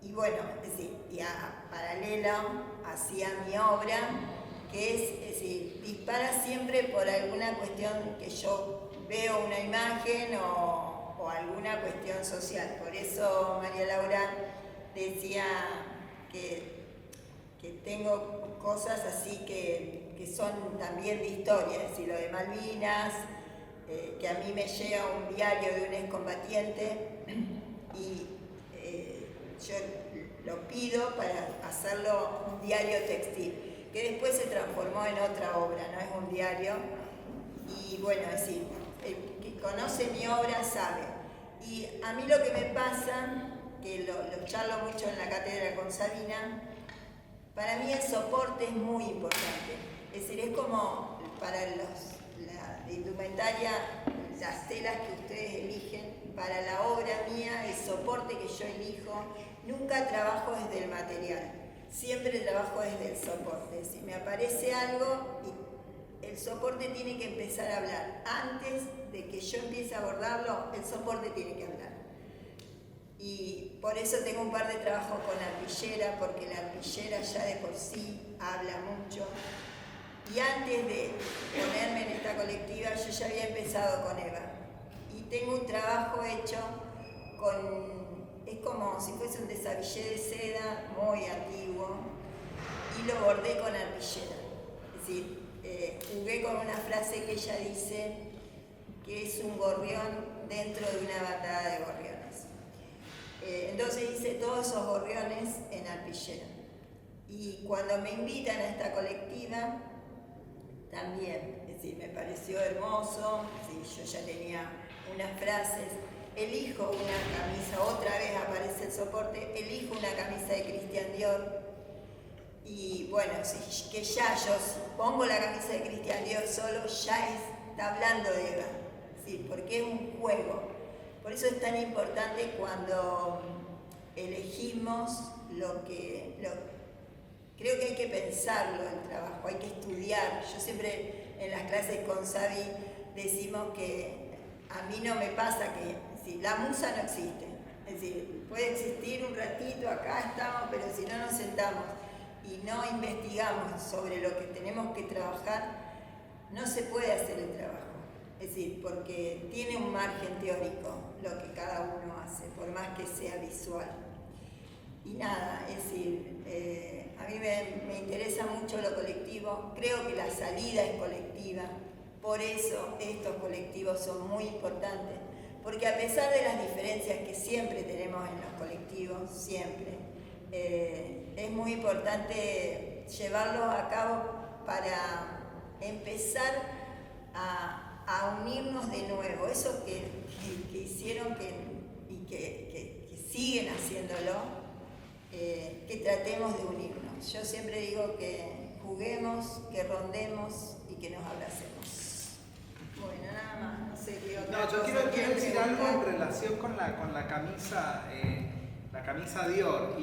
Y bueno, es decir, y a paralelo hacía mi obra, que es decir, dispara siempre por alguna cuestión que yo veo una imagen o alguna cuestión social. Por eso María Laura decía que tengo cosas así que son también de historia, es decir, lo de Malvinas, que a mí me llega un diario de un excombatiente y yo lo pido para hacerlo un diario textil, que después se transformó en otra obra, no es un diario. Y bueno, es decir, el que conoce mi obra sabe. Y a mí lo que me pasa, que lo charlo mucho en la cátedra con Sabina, para mí el soporte es muy importante. Es decir, es como para la indumentaria, las telas que ustedes eligen, para la obra mía, el soporte que yo elijo, nunca trabajo desde el material, siempre trabajo desde el soporte. Si me aparece algo, el soporte tiene que empezar a hablar. Antes de que yo empiece a abordarlo, el soporte tiene que hablar. Y por eso tengo un par de trabajos con arpillera, porque la arpillera ya de por sí habla mucho. Y antes de ponerme en esta colectiva, yo ya había empezado con Eva. Y tengo un trabajo hecho es como si fuese un desabillé de seda muy antiguo, y lo bordé con arpillera. Es decir, jugué con una frase que ella dice que es un gorrión dentro de una bandada de gorriones. Entonces hice todos esos gorriones en arpillera. Y cuando me invitan a esta colectiva, también, es decir, me pareció hermoso. Sí, yo ya tenía unas frases. Elijo una camisa, otra vez aparece el soporte, elijo una camisa de Christian Dior. Y bueno, sí, que ya yo pongo la camisa de Christian Dior solo, ya está hablando de Eva. Sí, porque es un juego. Por eso es tan importante cuando elegimos creo que hay que pensarlo el trabajo, hay que estudiar. Yo siempre en las clases con Sabi decimos que a mí no me pasa que la musa no existe. Es decir, puede existir un ratito, acá estamos, pero si no nos sentamos y no investigamos sobre lo que tenemos que trabajar, no se puede hacer el trabajo. Es decir, porque tiene un margen teórico lo que cada uno hace, por más que sea visual. Y nada, es decir, a mí me interesa mucho lo colectivo, creo que la salida es colectiva, por eso estos colectivos son muy importantes, porque a pesar de las diferencias que siempre tenemos en los colectivos, siempre, es muy importante llevarlos a cabo para empezar a unirnos de nuevo, eso que hicieron y que siguen haciéndolo, que tratemos de unirnos. Yo siempre digo que juguemos, que rondemos y que nos abracemos. Bueno, nada más, no sé qué otra No, yo cosa quiero decir algo en preguntar. relación con la camisa Dior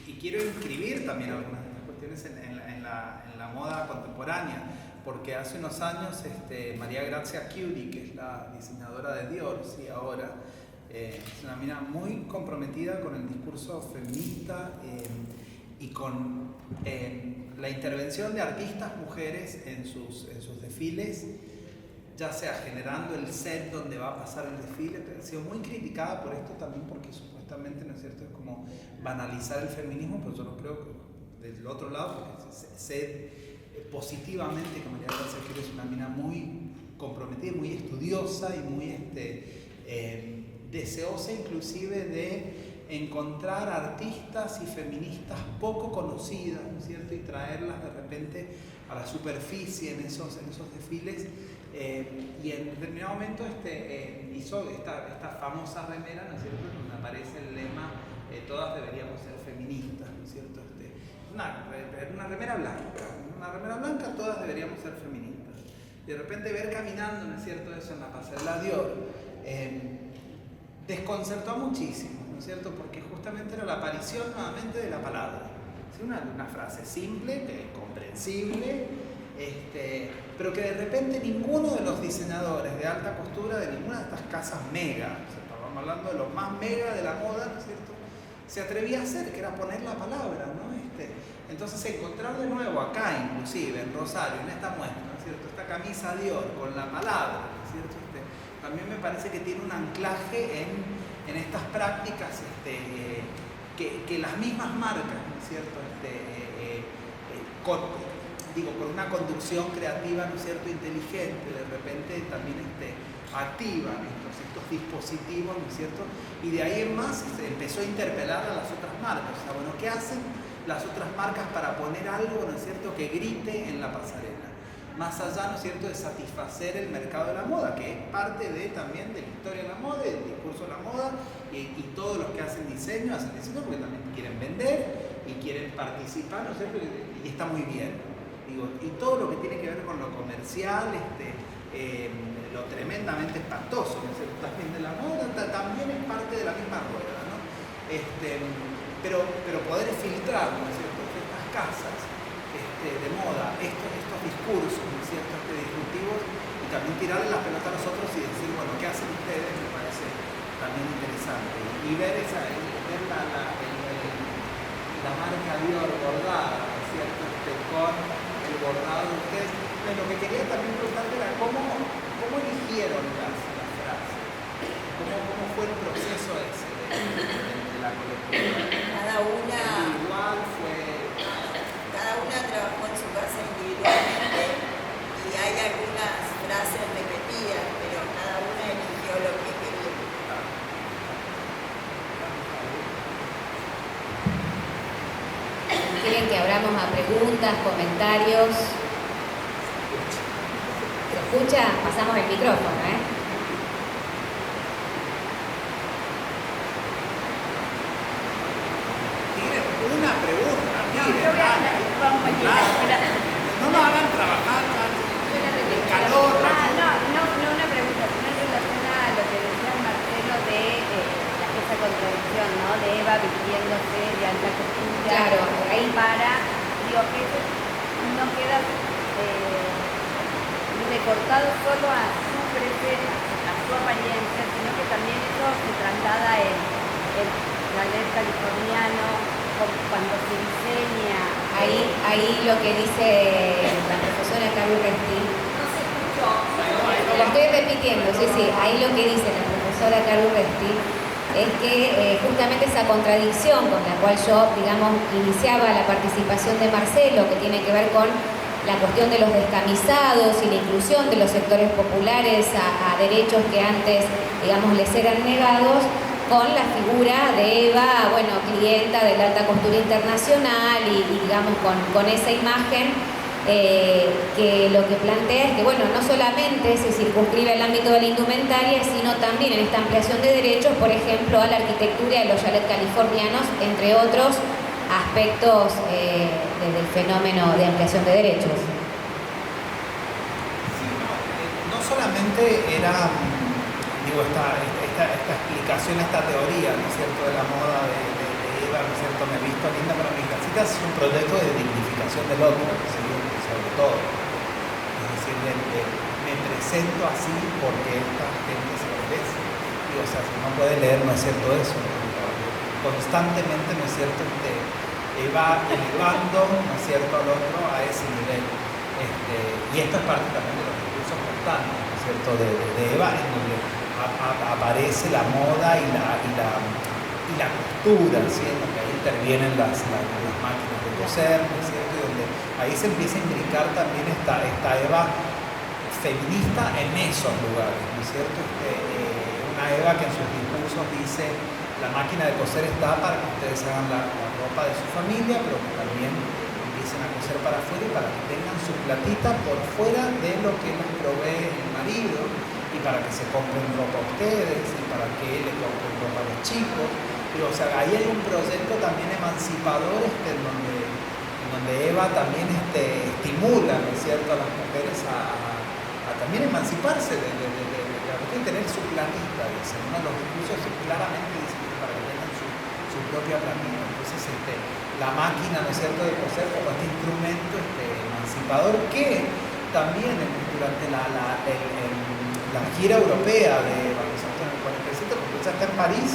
y quiero inscribir también algunas de estas cuestiones en la moda contemporánea, porque hace unos años María Grazia Chiuri, que es la diseñadora de Dior, sí, ahora, es una mina muy comprometida con el discurso feminista y con la intervención de artistas mujeres en sus desfiles, ya sea generando el set donde va a pasar el desfile. Ha sido muy criticada por esto también, porque supuestamente, ¿no es cierto?, es como banalizar el feminismo, pero yo no creo que del otro lado, porque sé positivamente que María Grazia Chiuri es una mina muy comprometida, muy estudiosa y muy deseosa inclusive de encontrar artistas y feministas poco conocidas, ¿no es cierto?, y traerlas de repente a la superficie en esos desfiles, y en determinado momento hizo esta famosa remera, ¿no es cierto?, donde aparece el lema todas deberíamos ser feministas, ¿no es cierto?, una remera blanca, todas deberíamos ser feministas. Y de repente ver caminando, ¿no es cierto?, eso en la pasarela Dior, desconcertó muchísimo, ¿no es cierto?, porque justamente era la aparición nuevamente de la palabra. ¿Sí? Una frase simple, comprensible, pero que de repente ninguno de los diseñadores de alta costura de ninguna de estas casas mega, o sea, estábamos hablando de los más mega de la moda, ¿no es cierto?, se atrevía a hacer, que era poner la palabra, ¿no? Entonces encontrar de nuevo acá, inclusive en Rosario, en esta muestra, ¿no es cierto?, esta camisa Dior con la palabra, ¿no es cierto?, también me parece que tiene un anclaje en estas prácticas que las mismas marcas, ¿no es cierto?, con una conducción creativa, ¿no es cierto?, inteligente, de repente también activan estos dispositivos, ¿no es cierto?, y de ahí en más empezó a interpelar a las otras marcas. O sea, bueno, ¿qué hacen las otras marcas para poner algo, ¿no es cierto?, que grite en la pasarela? Más allá, ¿no es cierto?, de satisfacer el mercado de la moda, que es parte también de la historia de la moda, del discurso de la moda, y todos los que hacen diseño porque también quieren vender y quieren participar, ¿no es cierto?, y está muy bien. Y todo lo que tiene que ver con lo comercial, lo tremendamente espantoso, ¿no es cierto?, también de la moda, también es parte de la misma rueda, ¿no? Pero poder filtrar, ¿no es cierto?, estas casas de moda, estos discursos, ¿no es cierto?, disruptivos, y también tirarle la pelota a nosotros y decir, bueno, ¿qué hacen ustedes? Me parece también interesante. Y ver la marca Dior bordada, ¿no es cierto?, con el bordado de ustedes. Pero lo que quería también preguntarle era cómo eligieron las frases, cómo fue el proceso ese de la colectiva. Cada una trabajó en su casa individualmente y hay algunas frases repetidas, pero cada una eligió lo que quería. ¿Quieren que abramos a preguntas, comentarios? ¿Se escucha? Pasamos el micrófono, ¿eh? Una pregunta, no nos hagan trabajar el calor. No una pregunta, sino en relación a lo que decía Marcelo de esa contradicción, ¿no?, de Eva vistiéndose de alta costura. Claro, ahí digo que eso no queda recortado solo a su presencia, a su apariencia, sino que también eso se traslada en el ballet californiano, cuando se diseña. Ahí lo que dice la profesora Carol Restín. No se escuchó. lo estoy repitiendo, sí, ahí lo que dice la profesora Caru Resti es que justamente esa contradicción con la cual yo, digamos, iniciaba la participación de Marcelo, que tiene que ver con la cuestión de los descamisados y la inclusión de los sectores populares a derechos que antes, digamos, les eran negados, con la figura de Eva, bueno, clienta de la alta costura internacional y digamos, con esa imagen que lo que plantea es que, bueno, no solamente se circunscribe al ámbito de la indumentaria, sino también en esta ampliación de derechos, por ejemplo, a la arquitectura de los chalets californianos, entre otros aspectos desde el fenómeno de ampliación de derechos. Sí, no solamente era, digo, esta explicación, esta teoría, ¿no es cierto?, de la moda de Eva, ¿no es cierto?, me he visto linda para mis casitas, es un proyecto de dignificación del otro, sobre todo. Es decir, me presento así porque esta gente se lo merece. O sea, si no puede leer, no es cierto eso. Constantemente, ¿no es cierto?, va elevando, ¿no es cierto?, al otro a ese nivel. Y esto es parte también de los discursos constantes, ¿no es cierto?, de Eva, en donde aparece la moda y la costura, ¿sí?, en donde ahí intervienen las máquinas de coser, ¿no es cierto?, y donde ahí se empieza a imbricar también esta Eva feminista en esos lugares, ¿no es cierto? Una Eva que en sus discursos dice: la máquina de coser está para que ustedes hagan la ropa de su familia, pero que también empiecen a coser para afuera y para que tengan su platita por fuera de lo que les provee el marido, y para que se compren ropa a ustedes, y para que le compren ropa a los chicos. O sea, ahí hay un proyecto también emancipador en donde Eva también estimula, ¿no es cierto?, a las mujeres a también emanciparse de tener su planita. Dice, uno de los discursos claramente dice que para que tengan su propia planita. Entonces, la máquina, ¿no es cierto?, de coser como este instrumento emancipador que también durante la gira europea de Valdesanto en el 47, cuando ella está en París,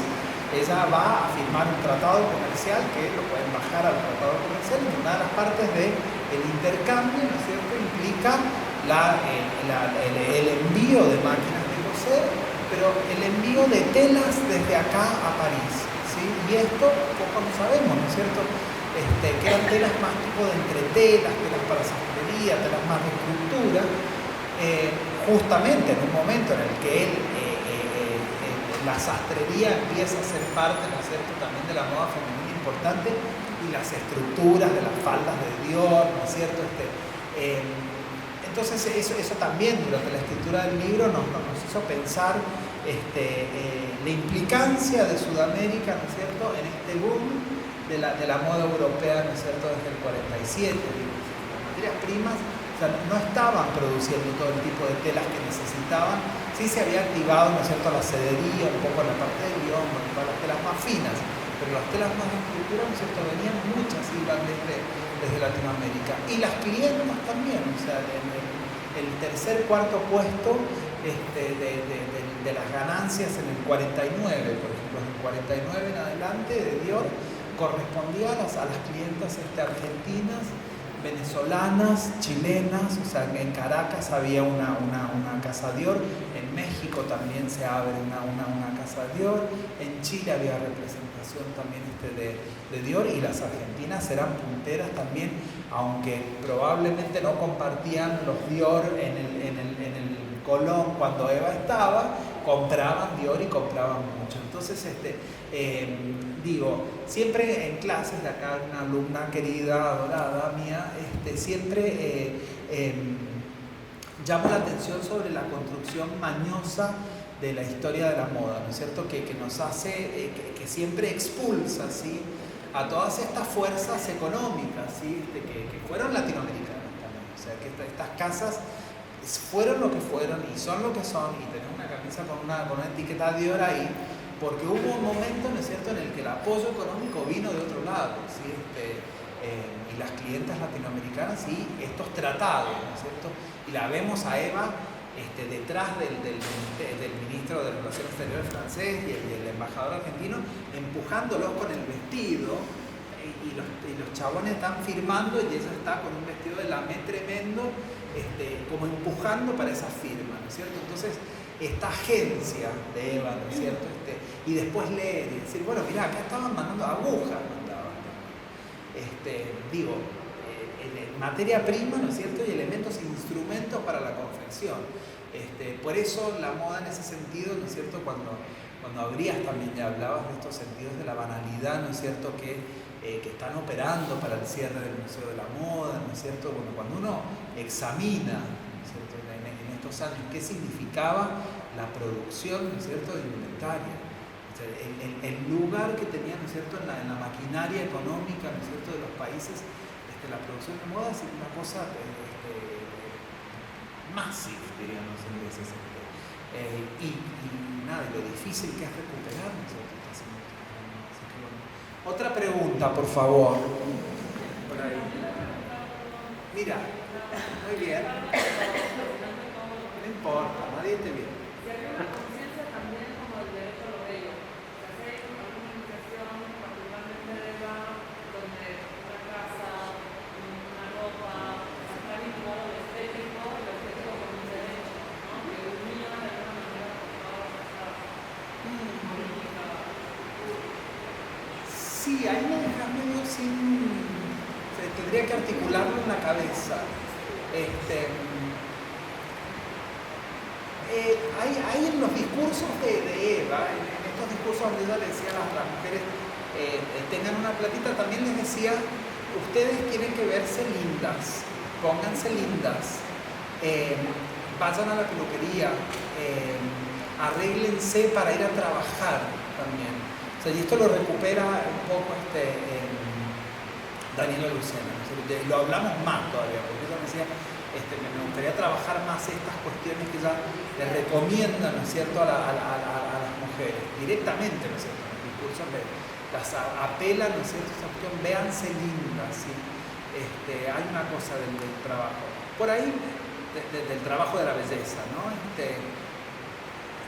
ella va a firmar un tratado comercial que lo pueden bajar al tratado comercial, y una de las partes del intercambio, ¿no es cierto?, implica el envío de máquinas de coser, pero el envío de telas desde acá a París, ¿sí? Y esto poco no sabemos, ¿no es cierto?, que eran telas más tipo de entretelas, telas para sastrería, telas más de estructura, justamente en un momento en el que la sastrería empieza a ser parte, ¿no es cierto?, también de la moda femenina importante, y las estructuras de las faldas de Dior, ¿no es cierto?, entonces eso también durante la escritura del libro nos hizo pensar la implicancia de Sudamérica, ¿no es cierto?, en este boom de la moda europea, ¿no es cierto?, desde el 47. Las materias primas, o sea, no estaban produciendo todo el tipo de telas que necesitaban. Sí se había activado, ¿no es cierto?, la sedería, un poco la parte del guión, para las telas más finas, pero las telas más de estructura, ¿no es cierto?, venían muchas, iban desde Latinoamérica. Y las clientas también, o sea, el tercer, cuarto puesto de las ganancias en el 49, por ejemplo, en el 49 en adelante de Dior, correspondía a las clientas argentinas, venezolanas, chilenas. O sea, en Caracas había una casa Dior, en México también se abre una casa Dior, en Chile había representación también de Dior, y las argentinas eran punteras también, aunque probablemente no compartían los Dior en el Colón cuando Eva estaba, compraban Dior y compraban mucho. Entonces, digo, siempre en clases de acá, una alumna querida, adorada mía, siempre llamo la atención sobre la construcción mañosa de la historia de la moda, ¿no es cierto?, que nos hace, que siempre expulsa, ¿sí?, a todas estas fuerzas económicas, ¿sí?, que fueron latinoamericanas también. O sea, que estas casas fueron lo que fueron y son lo que son, y tenemos una camisa con una etiqueta de Dior ahí, porque hubo un momento, ¿no es cierto?, en el que el apoyo económico vino de otro lado, ¿sí?, y las clientas latinoamericanas y estos tratados, ¿no es cierto?, y la vemos a Eva detrás del ministro de Relaciones Exteriores francés y el embajador argentino, empujándolos con el vestido, y los chabones están firmando y ella está con un vestido de lamé tremendo, como empujando para esa firma, ¿no es cierto? Entonces, esta agencia de Eva, ¿no es cierto? Y después leer y decir, bueno, mirá, acá estaban mandando agujas, digo, en materia prima, ¿no es cierto? Y elementos e instrumentos para la confección. Por eso la moda en ese sentido, ¿no es cierto? Cuando abrías también ya hablabas de estos sentidos de la banalidad, ¿no es cierto? Que están operando para el cierre del Museo de la Moda, ¿no es cierto? Bueno, cuando uno examina, ¿no es cierto? En estos años qué significaba la producción, ¿no es cierto? De indumentaria. O sea, el lugar que tenía, ¿no es cierto? En la maquinaria económica, ¿no es cierto? De los países, la producción de moda es una cosa masiva, diríamos en ese sentido. Y nada, lo difícil que es recuperar, ¿no es cierto? Así que, bueno. Otra pregunta, por favor. Por ahí. Mira, muy bien. No importa, nadie te viene. Sí, ahí me dejas medio sin... tendría que articularlo en la cabeza. Hay en los discursos de Eva, en estos discursos donde ella le decía a las mujeres tengan una platita, también les decía, ustedes tienen que verse lindas, pónganse lindas, vayan a la peluquería, arréglense para ir a trabajar también. O sea, y esto lo recupera un poco Daniela Lucena, ¿no? Lo hablamos más todavía, porque ella me decía, me gustaría trabajar más estas cuestiones que ella le recomienda, ¿no es cierto?, a las mujeres, directamente, ¿no es cierto?, en el discurso las apela, ¿no es cierto?, esa cuestión, véanse lindas, ¿sí? Hay una cosa del trabajo, por ahí, del trabajo de la belleza, ¿no?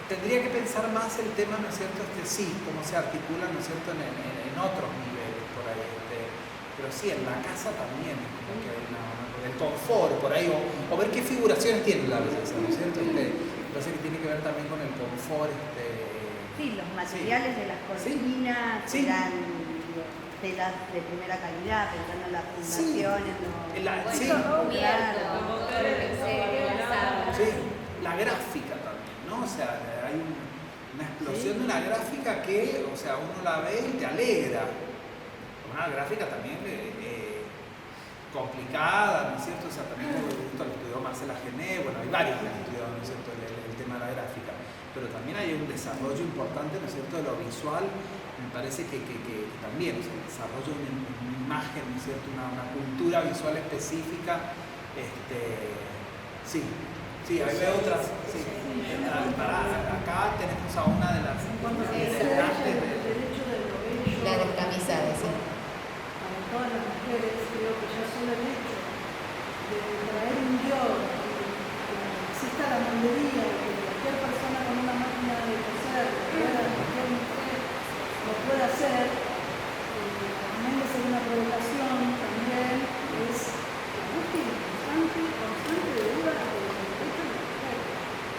Tendría que pensar más el tema, ¿no es cierto?, sí, cómo se articula, ¿no es cierto?, en otros niveles, por ahí, pero sí, en la casa también, como que hay el confort, por ahí, o ver qué figuraciones tiene la belleza, ¿no es cierto?, entonces que tiene que ver también con el confort, Sí, los materiales de las cortinas eran telas de primera calidad, pensando en la fundación, la gráfica también, ¿no? O sea, hay una explosión de una gráfica que, o sea, uno la ve y te alegra. Una gráfica también complicada, ¿no es cierto? O sea, también lo estudió Marcela Gené, bueno, hay varios que han estudiado, ¿no es cierto?, el tema de la gráfica, pero también hay un desarrollo importante, ¿no es cierto?, de lo visual, me parece que también, o sea, el desarrollo de una imagen, ¿no es cierto?, una cultura visual específica, sí, ahí veo otras, sí. Acá tenemos a una de las integrantes la descamisada, sí. Para todas las mujeres, creo que ya solo el hecho de traer un yoga, que exista la moldería, que cualquier persona con una máquina de coser, cualquier mujer lo pueda hacer, también de ser una provocación, también es la búsqueda constante de duda de los derechos de la mujer,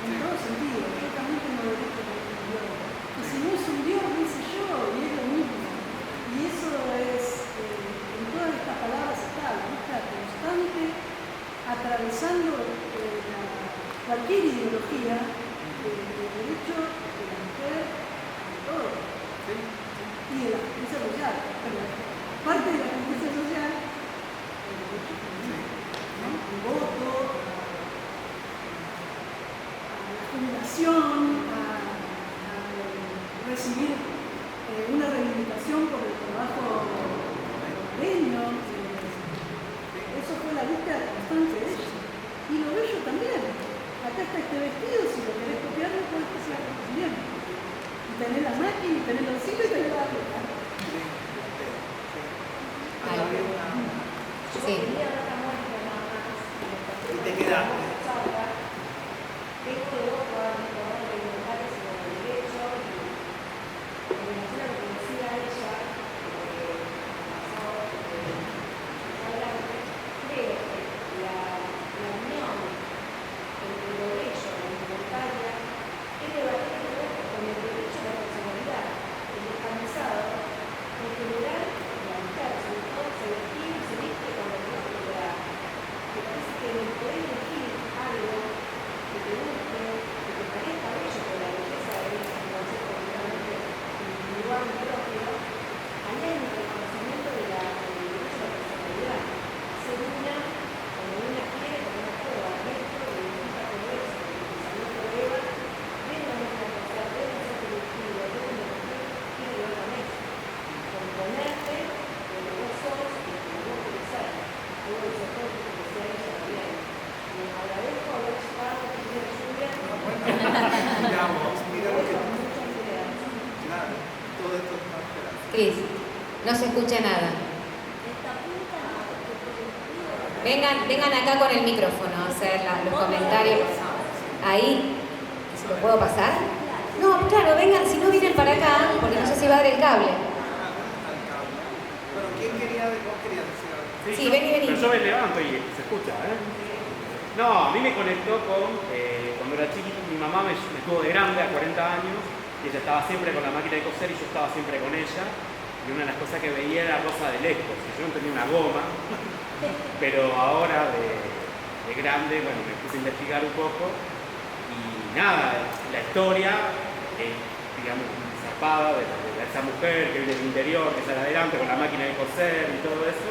en todo sentido. Yo también tengo derecho a un yoga. Y si no es un Dios, lo hice yo, y es lo mismo. Y eso es, en todas estas palabras está, la búsqueda constante, atravesando cualquier ideología del derecho de la mujer a todo. Y de la justicia social. Pero parte de la justicia social, el derecho ¿no? El voto, a la jubilación, a recibir una reivindicación por el trabajo leño. Eso fue la búsqueda constante de ella. Y lo bello también. Acá está este vestido, si lo querés copiar, lo podés copiar también. Y tenés la máquina, y tenés los hilos, y tenés la ropa. Sí. Y te quedaste. La unión No se escucha nada. Vengan acá con el micrófono a hacer los comentarios. Ahí, ¿se lo puedo pasar? No, claro, vengan, si no vienen para acá, porque no sé si va a dar el cable. Bueno, ¿quién quería decir algo? Sí, vení. Pero yo me levanto y se escucha, ¿eh? No, a mí me conectó con, cuando era chiquito, mi mamá me tuvo de grande a 40 años y ella estaba siempre con la máquina de coser y yo estaba siempre con ella. Y una de las cosas que veía era Rosa de lejos, y yo no tenía una goma, pero ahora de grande, bueno, me puse a investigar un poco y nada, la historia es, digamos, zarpada de esa mujer que vive en el interior, que sale adelante con la máquina de coser y todo eso,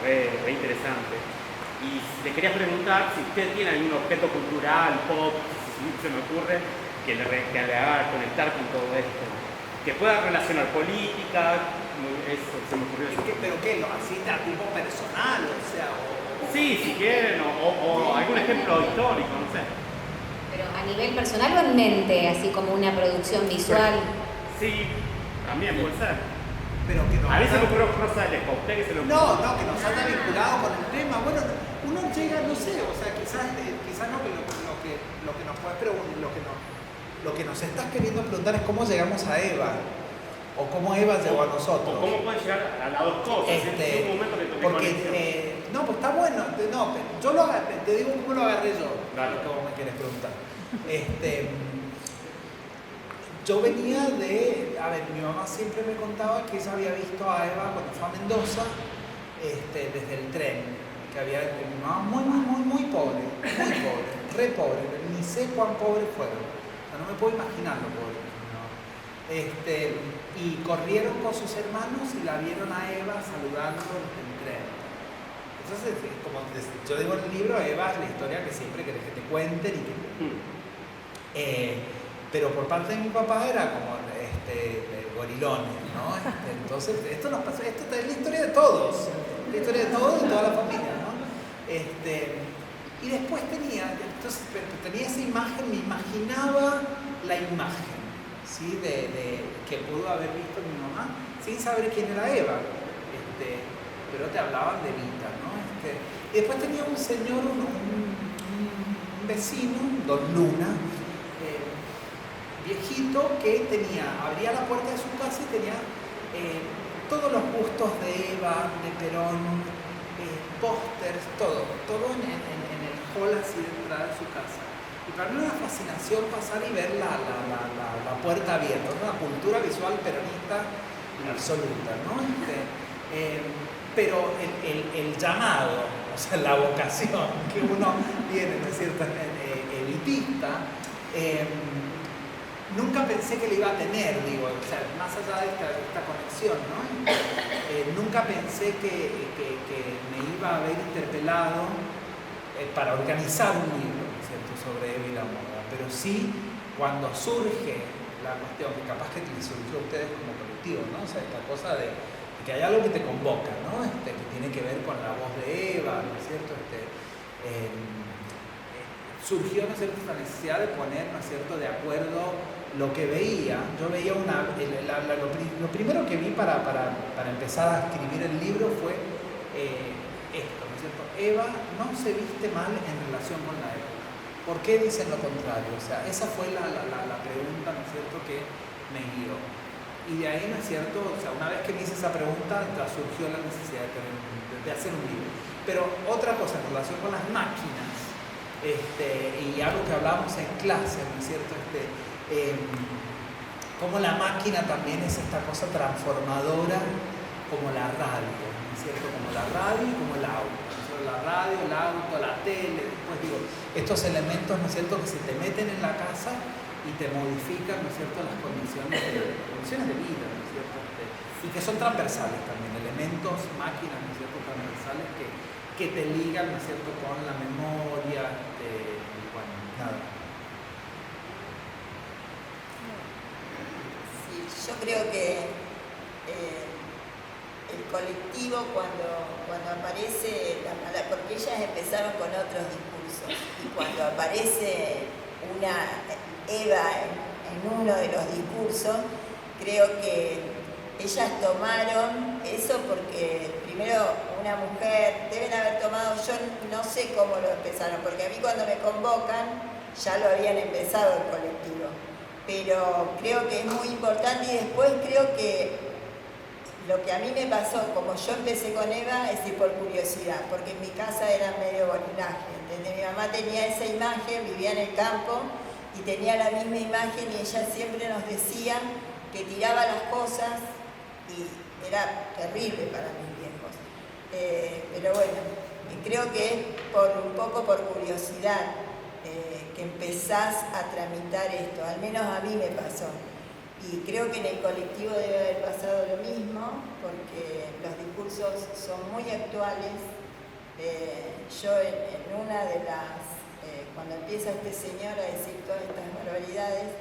es re interesante. Y les quería preguntar si usted tiene algún objeto cultural, pop, si se me ocurre, que le haga conectar con todo esto. Que pueda relacionar política, eso se me ocurrió. ¿Pero qué? ¿Lo así a tipo personal? O sea, Sí, si quieren, o algún ejemplo histórico, no sé. Pero a nivel personal o en mente, así como una producción visual. Sí, también puede ser. pero que A mí se me ocurrió Rosa de lejos, ¿usted qué se le ocurrió? No, que nos haya vinculado con el tema. Bueno, uno llega, no sé, o sea, quizás no que lo que nos puede preguntar, lo que nos estás queriendo preguntar es cómo llegamos a Eva, o cómo Eva llegó a nosotros. O cómo pueden llegar a las dos cosas. Es un momento que tomé Porque, no, pues está bueno. No, yo te digo cómo lo agarré yo, Dale. lo que vos me quieres preguntar. Yo venía a ver, mi mamá siempre me contaba que ella había visto a Eva cuando fue a Mendoza, desde el tren, que había, mi mamá muy pobre, re pobre, ni sé cuán pobre fueron, o sea, no me puedo imaginar lo pobre, ¿no? Y corrieron con sus hermanos y la vieron a Eva saludando desde el tren. Entonces, como yo digo en el libro, Eva es la historia que siempre querés que te cuenten y que... pero por parte de mi papá era como gorilones, ¿no? Entonces, esto nos pasó, esto es la historia de todos, la historia de todos y toda la familia, ¿no? Y después tenía esa imagen, me imaginaba la imagen, ¿sí? Que pudo haber visto mi mamá sin saber quién era Eva, pero te hablaban de Vita, ¿no? Y después tenía un señor, un vecino, Don Luna, viejito, que abría la puerta de su casa y tenía todos los bustos de Eva, de Perón, pósters, todo en el hall así de entrada de su casa. Y para mí era una fascinación pasar y ver la puerta abierta, una cultura visual peronista absoluta, ¿no? Pero el llamado, o sea, la vocación que uno tiene, ¿no es cierto?, elitista, nunca pensé que le iba a tener, digo, o sea, más allá de esta conexión, ¿no? Nunca pensé que me iba a haber interpelado para organizar un libro, ¿no es cierto?, sobre Eva y la moda, pero sí cuando surge la cuestión, que capaz que les surgió a ustedes como colectivo, ¿no? O sea, esta cosa de que hay algo que te convoca, ¿no? Que tiene que ver con la voz de Eva, ¿no es cierto?, surgió, ¿no es cierto?, esta necesidad de poner, ¿no es cierto?, de acuerdo lo que veía. Yo veía lo primero que vi para empezar a escribir el libro fue esto, ¿no es cierto? Eva no se viste mal en relación con la época. ¿Por qué dicen lo contrario? O sea, esa fue la pregunta, ¿no es cierto?, que me guió. Y de ahí, ¿no es cierto?, o sea, una vez que me hice esa pregunta, ya surgió la necesidad de hacer un libro. Pero otra cosa en relación con las máquinas, y algo que hablábamos en clase, ¿no es cierto?, como la máquina también es esta cosa transformadora como la radio, ¿no es cierto?, como la radio y como el auto, ¿no es cierto? La radio, el auto, la tele, después digo, estos elementos, ¿no es cierto?, que se te meten en la casa y te modifican, ¿no es cierto?, las condiciones de vida, ¿no es cierto?, y que son transversales también, elementos, máquinas, ¿no es cierto?, transversales que te ligan, ¿no es cierto?, con la memoria, bueno, nada. Sí, yo creo que el colectivo cuando aparece porque ellas empezaron con otros discursos, y cuando aparece una Eva en uno de los discursos, creo que ellas tomaron eso porque primero una mujer, deben haber tomado, yo no sé cómo lo empezaron, porque a mí cuando me convocan ya lo habían empezado el colectivo, pero creo que es muy importante y después creo que lo que a mí me pasó, como yo empecé con Eva, es ir por curiosidad, porque en mi casa era medio bolinaje, ¿entendés? Mi mamá tenía esa imagen, vivía en el campo y tenía la misma imagen y ella siempre nos decía que tiraba las cosas y era terrible para mis viejos. Pero bueno, creo que es un poco por curiosidad que empezás a tramitar esto, al menos a mí me pasó. Y creo que en el colectivo debe haber pasado lo mismo, porque los discursos son muy actuales. Yo en una de las, cuando empieza este señor a decir todas estas barbaridades,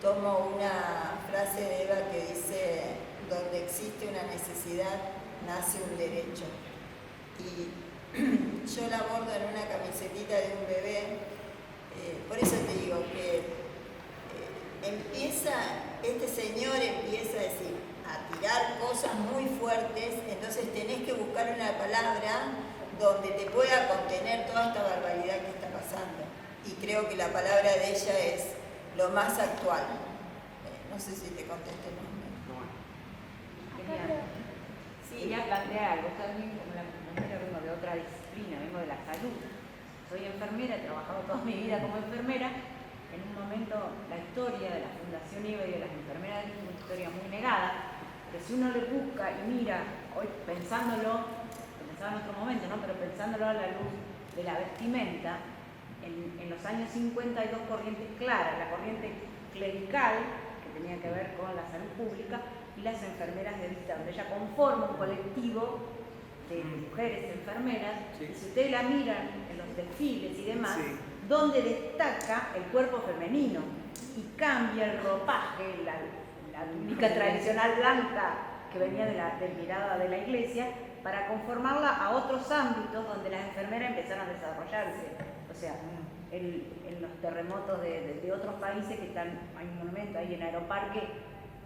tomo una frase de Eva que dice, donde existe una necesidad, nace un derecho. Y yo la abordo en una camisetita de un bebé, por eso te digo que este señor empieza a decir, a tirar cosas muy fuertes, entonces tenés que buscar una palabra donde te pueda contener toda esta barbaridad que está pasando. Y creo que la palabra de ella es lo más actual. No sé si te contesté el nombre. Quería plantear algo. Yo también, como la compañera, vengo de otra disciplina, vengo de la salud. Soy enfermera, he trabajado toda mi vida como enfermera. En un momento, la historia de la Fundación Eva y de las enfermeras es una historia muy negada, pero si uno le busca y mira, hoy pensándolo, lo pensaba en otro momento, ¿no? Pero pensándolo a la luz de la vestimenta, en los años 50 hay dos corrientes claras, la corriente clerical, que tenía que ver con la salud pública, y las enfermeras de vista, donde ella conforma un colectivo de mujeres enfermeras, y si ustedes la miran en los desfiles y demás, donde destaca el cuerpo femenino y cambia el ropaje, la túnica tradicional blanca que venía de la mirada de la iglesia, para conformarla a otros ámbitos donde las enfermeras empezaron a desarrollarse. O sea, en los terremotos de otros países que están, hay un monumento ahí en Aeroparque,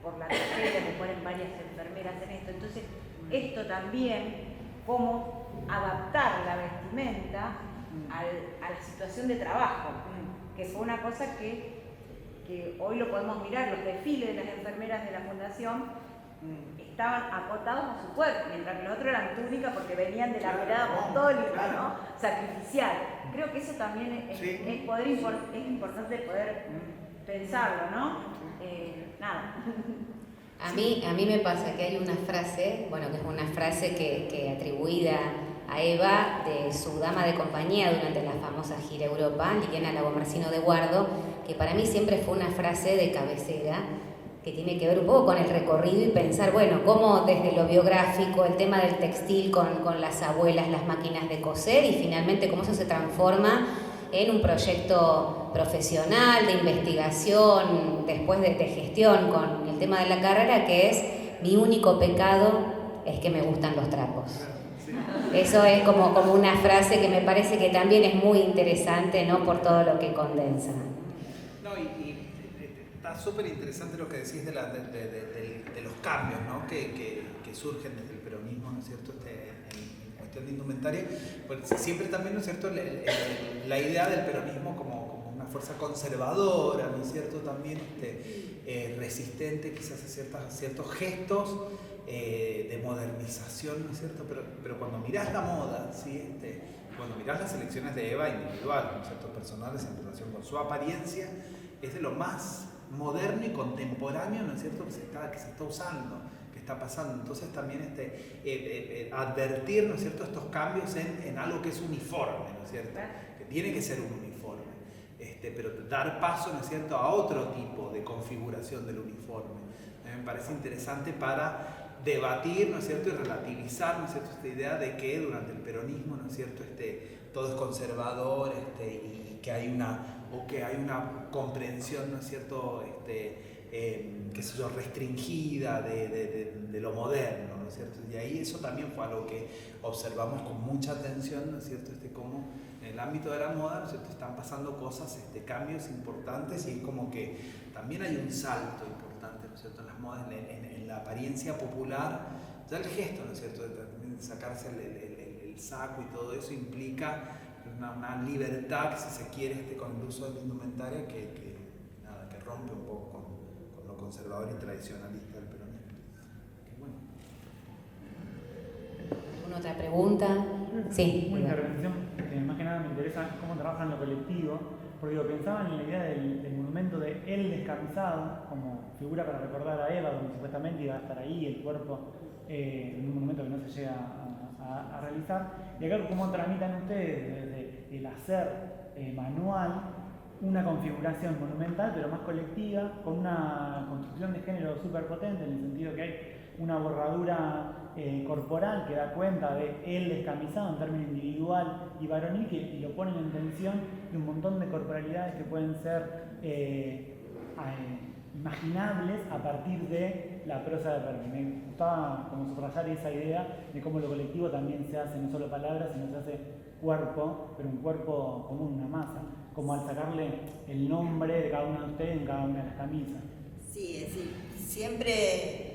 por la tragedia que ponen varias enfermeras en esto. Entonces, esto también, cómo adaptar la vestimenta a la situación de trabajo, que fue una cosa que hoy lo podemos mirar, los desfiles de las enfermeras de la Fundación estaban acotados a su cuerpo, mientras que los otros eran túnicas porque venían de la mirada apostólica, ¿no? Sacrificial. Creo que eso también es importante poder pensarlo, ¿no? Nada. A mí me pasa que hay una frase, bueno, que es una frase que atribuida a Eva de su dama de compañía durante la famosa gira Europa, Liliana Lagomarsino de Guardo, que para mí siempre fue una frase de cabecera, que tiene que ver un poco con el recorrido y pensar, bueno, cómo desde lo biográfico, el tema del textil con las abuelas, las máquinas de coser, y finalmente cómo eso se transforma en un proyecto profesional de investigación, después de gestión con el tema de la carrera, que es mi único pecado es que me gustan los trapos. Eso es como una frase que me parece que también es muy interesante, ¿no? Por todo lo que condensa. No, y está súper interesante lo que decís de los cambios, ¿no? que surgen desde el peronismo, ¿no es cierto? En cuestión de indumentaria, pues siempre también, ¿no es cierto? La idea del peronismo como una fuerza conservadora, ¿no es cierto? También resistente quizás a ciertos gestos de modernización, ¿no es cierto? Pero cuando mirás la moda, ¿sí? Cuando mirás las elecciones de Eva individual, ¿no es cierto? Personales en relación con su apariencia, es de lo más moderno y contemporáneo, ¿no es cierto? Que se está usando, que está pasando. Entonces también advertir, ¿no es cierto?, estos cambios en algo que es uniforme, ¿no es cierto? Que tiene que ser un uniforme, pero dar paso, ¿no es cierto?, a otro tipo de configuración del uniforme. Me parece interesante para debatir, ¿no es cierto?, y relativizar, ¿no es cierto?, esta idea de que durante el peronismo, ¿no es cierto?, todo es conservador, y que hay una comprensión, ¿no es cierto?, qué sé yo, restringida de lo moderno, ¿no es cierto? Y ahí eso también fue algo que observamos con mucha atención, ¿no es cierto?, cómo en el ámbito de la moda, ¿no es cierto?, están pasando cosas, cambios importantes, y es como que también hay un salto importante importante, ¿no es cierto?, en las modas, en la apariencia popular, ya el gesto, ¿no es cierto?, de sacarse el saco y todo eso implica una libertad que, si se quiere, con el uso de la indumentaria que rompe un poco con lo conservador y tradicionalista del peronismo. Bueno. ¿Alguna otra pregunta? Sí. Una intervención que más que nada me interesa cómo trabajan lo colectivo, porque pensaba en la idea del monumento de El Descamisado como figura para recordar a Eva, donde supuestamente iba a estar ahí el cuerpo, en un monumento que no se llega a realizar. Y acá cómo tramitan ustedes desde el hacer manual una configuración monumental, pero más colectiva, con una construcción de género súper potente, en el sentido que hay una borradura corporal que da cuenta de el descamisado en términos individual y varonil, y lo ponen en tensión, y un montón de corporalidades que pueden ser imaginables a partir de la prosa de Permi. Me gustaba como subrayar esa idea de cómo lo colectivo también se hace no solo palabras, sino se hace cuerpo, pero un cuerpo como una masa, como al sacarle el nombre de cada uno de ustedes en cada una de las camisas. Sí, es decir, siempre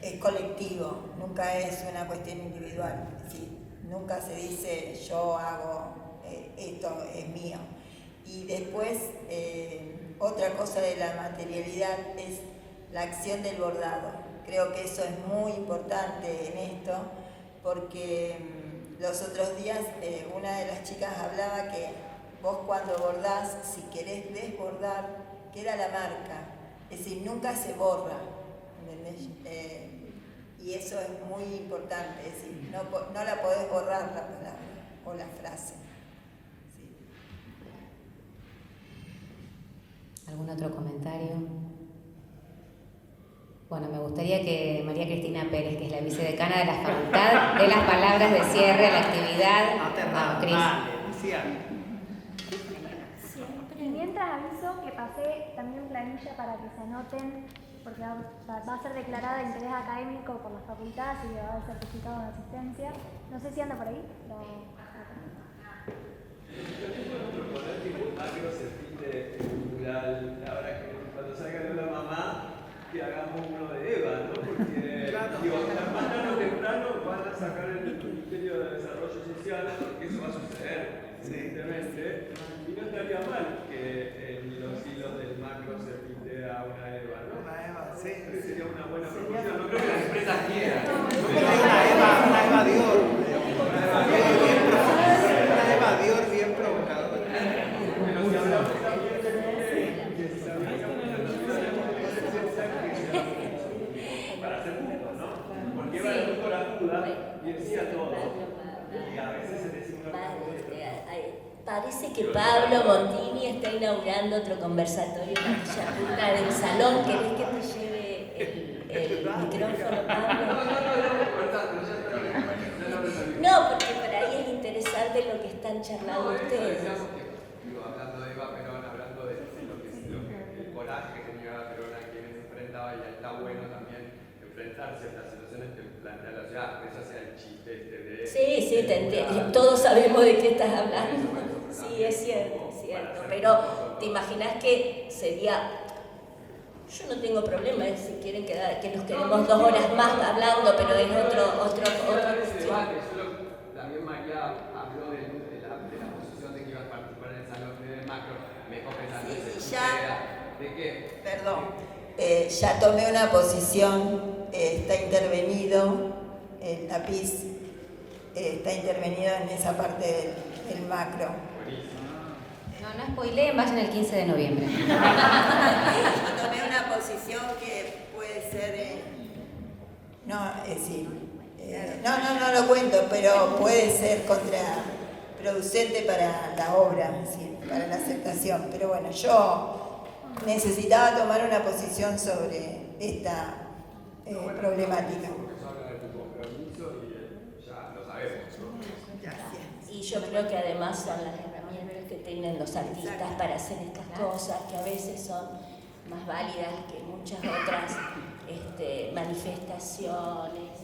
es colectivo, nunca es una cuestión individual. Es decir, nunca se dice yo hago esto es mío. Y después, otra cosa de la materialidad es la acción del bordado. Creo que eso es muy importante en esto, porque los otros días una de las chicas hablaba que vos cuando bordás, si querés desbordar, queda la marca, es decir, nunca se borra, ¿entendés? Y eso es muy importante, es decir, no la podés borrar la palabra o la frase. Sí. ¿Algún otro comentario? Bueno, me gustaría que María Cristina Pérez, que es la vicedecana de la Facultad, dé las palabras de cierre a la actividad. Cris. Y mientras aviso que pasé también planilla para que se anoten, porque va a ser declarada de interés académico por la facultad, así que va a haber certificado de asistencia. No sé si anda por ahí. Yo quiero proponer que el barrio se pinte un mural, ahora que cuando salga de la mamá, que hagamos uno de Eva, ¿no? Porque digo, tarde o temprano van a sacar el Ministerio de Desarrollo Social, porque eso va a suceder, evidentemente, y no estaría mal que en los hilos del macro se pinte a una Eva, ¿no? Una Eva, sí. Creo que sería una buena proposición, no creo que las empresas quieran. Una Eva Dior. Una Eva Dior bien provocadora. Pero si hablamos también de para hacer puntos, ¿no? Porque Eva era muy corajuda y decía todo. Y a veces se decía una cosa. Parece que Pablo Montini está inaugurando otro conversatorio en Villa Punta del salón. ¿Querés que te lleve el micrófono, Pablo? No, porque por ahí es interesante lo que están charlando ustedes. Hablando de Eva Perón, hablando de el coraje que tenía Perón a quienes enfrentaba, y está bueno también enfrentar ciertas situaciones que plantea la ciudad, que eso sea el chiste de... Sí, te entiendo. Todos sabemos de qué estás hablando. Sí, es cierto. Pero te imaginas que sería... Yo no tengo problema si quieren que nos quedemos 2 horas más hablando, pero es otra cuestión. También María habló de la posición de que iba a participar en el salón de macro. Mejor pensar ¿de qué? Perdón, ya tomé una posición, está intervenido, el tapiz está intervenido en esa parte del macro. No spoileen, vayan el 15 de noviembre. Tomé una posición que puede ser, no lo cuento, pero puede ser contraproducente para la obra, ¿sí? Para la aceptación. Pero bueno, yo necesitaba tomar una posición sobre esta problemática. Y yo creo que además son las herramientas que tienen los artistas para hacer estas cosas, que a veces son más válidas que muchas otras manifestaciones,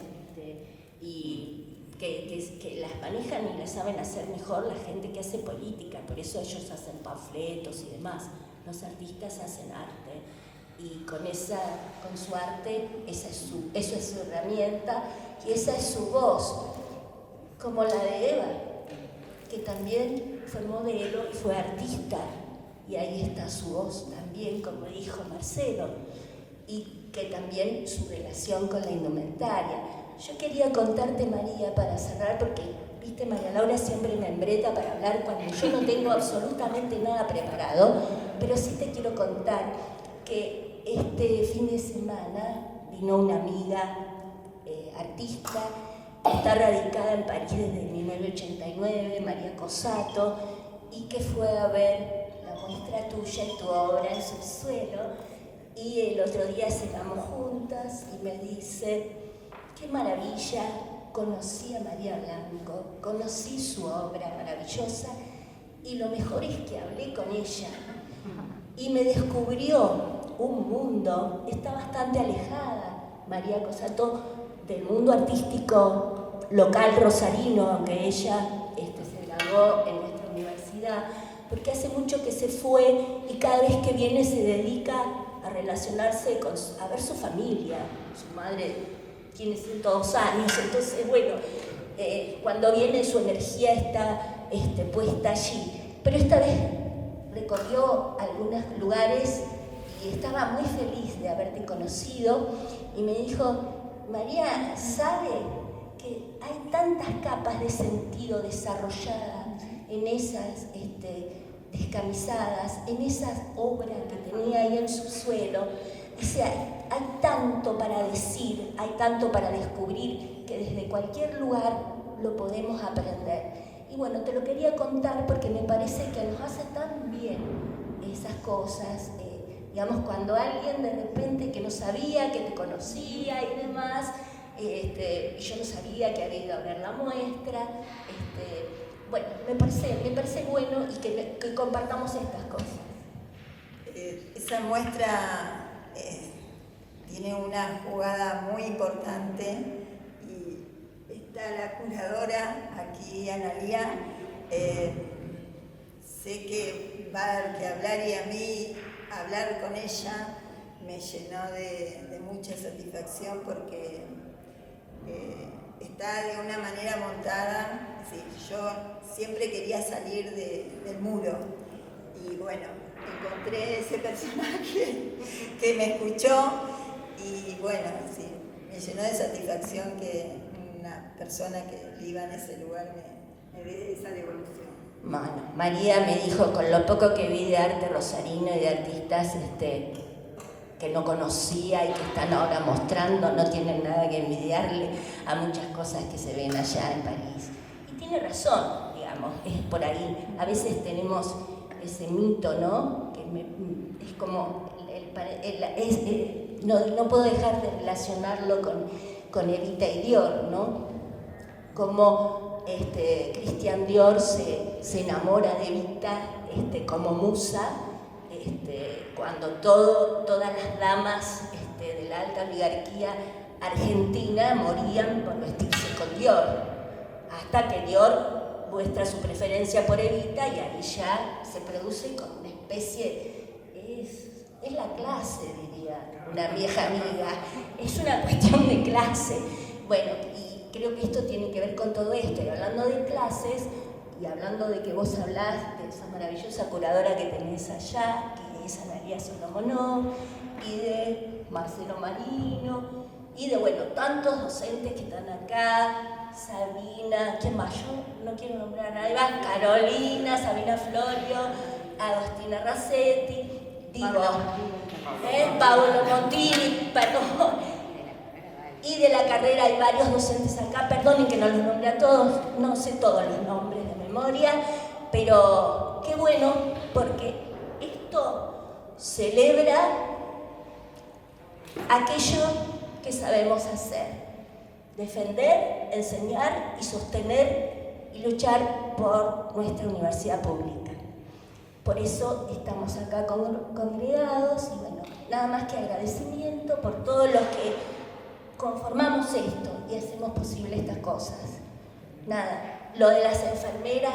y que las manejan y las saben hacer mejor la gente que hace política. Por eso ellos hacen panfletos y demás. Los artistas hacen arte Y con su arte, eso es su herramienta y esa es su voz, como la de Eva, que también fue modelo y fue artista, y ahí está su voz también, como dijo Marcelo, y que también su relación con la indumentaria. Yo quería contarte, María, para cerrar, porque, viste, María Laura siempre me embreta para hablar cuando yo no tengo absolutamente nada preparado, pero sí te quiero contar que este fin de semana vino una amiga artista que está radicada en París desde 1989, María Cosato, y que fue a ver la muestra tuya y tu obra en Subsuelo, y el otro día cenamos juntas y me dice: qué maravilla, conocí a María Blanco, conocí su obra maravillosa, y lo mejor es que hablé con ella y me descubrió un mundo. Está bastante alejada María Cosato del mundo artístico local rosarino, aunque ella se graduó en nuestra universidad, porque hace mucho que se fue y cada vez que viene se dedica a relacionarse a ver su familia. Su madre tiene 102 años, entonces bueno, cuando viene su energía está puesta allí. Pero esta vez recorrió algunos lugares y estaba muy feliz de haberte conocido y me dijo: María, ¿sabe que hay tantas capas de sentido desarrolladas en esas descamisadas, en esas obras que tenía ahí en Subsuelo? Dice, hay tanto para decir, hay tanto para descubrir, que desde cualquier lugar lo podemos aprender. Y bueno, te lo quería contar porque me parece que nos hace tan bien esas cosas. Digamos, cuando alguien de repente que no sabía, que te conocía y demás, y yo no sabía que había ido a ver la muestra, bueno, me parece bueno y que compartamos estas cosas. Esa muestra tiene una jugada muy importante y está la curadora aquí, Analía. Sé que va a dar que hablar y a mí hablar con ella me llenó de mucha satisfacción porque está de una manera montada. Sí, yo siempre quería salir del muro y bueno, encontré ese personaje que me escuchó y bueno, sí, me llenó de satisfacción que una persona que viva en ese lugar me dé esa devolución. Bueno, María me dijo, con lo poco que vi de arte rosarino y de artistas que no conocía y que están ahora mostrando, no tienen nada que envidiarle a muchas cosas que se ven allá en París. Y tiene razón, digamos, es por ahí. A veces tenemos ese mito, ¿no? Que es como, no puedo dejar de relacionarlo con Evita y Dior, ¿no? Como Christian Dior se enamora de Evita como musa, cuando todas las damas de la alta oligarquía argentina morían por vestirse con Dior, hasta que Dior muestra su preferencia por Evita y ahí ya se produce como una especie, es la clase, diría una vieja amiga, es una cuestión de clase. Bueno, y creo que esto tiene que ver con todo esto, y hablando de clases, y hablando de que vos hablás de esa maravillosa curadora que tenés allá, que es Analía Solomonov, y de Marcelo Marino, y de, bueno, tantos docentes que están acá, Sabina, ¿quién más? Yo no quiero nombrar a nadie más, Carolina, Sabina Florio, Agostina Racetti, Paolo Montini, perdón, y de la carrera hay varios docentes acá, perdonen que no los nombre a todos, no sé todos los nombres de memoria, pero qué bueno, porque esto celebra aquello que sabemos hacer: defender, enseñar y sostener y luchar por nuestra universidad pública. Por eso estamos acá congregados y bueno, nada más que agradecimiento por todos los que conformamos esto y hacemos posible estas cosas. Nada, lo de las enfermeras,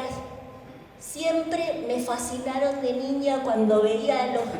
siempre me fascinaron de niña cuando veía a los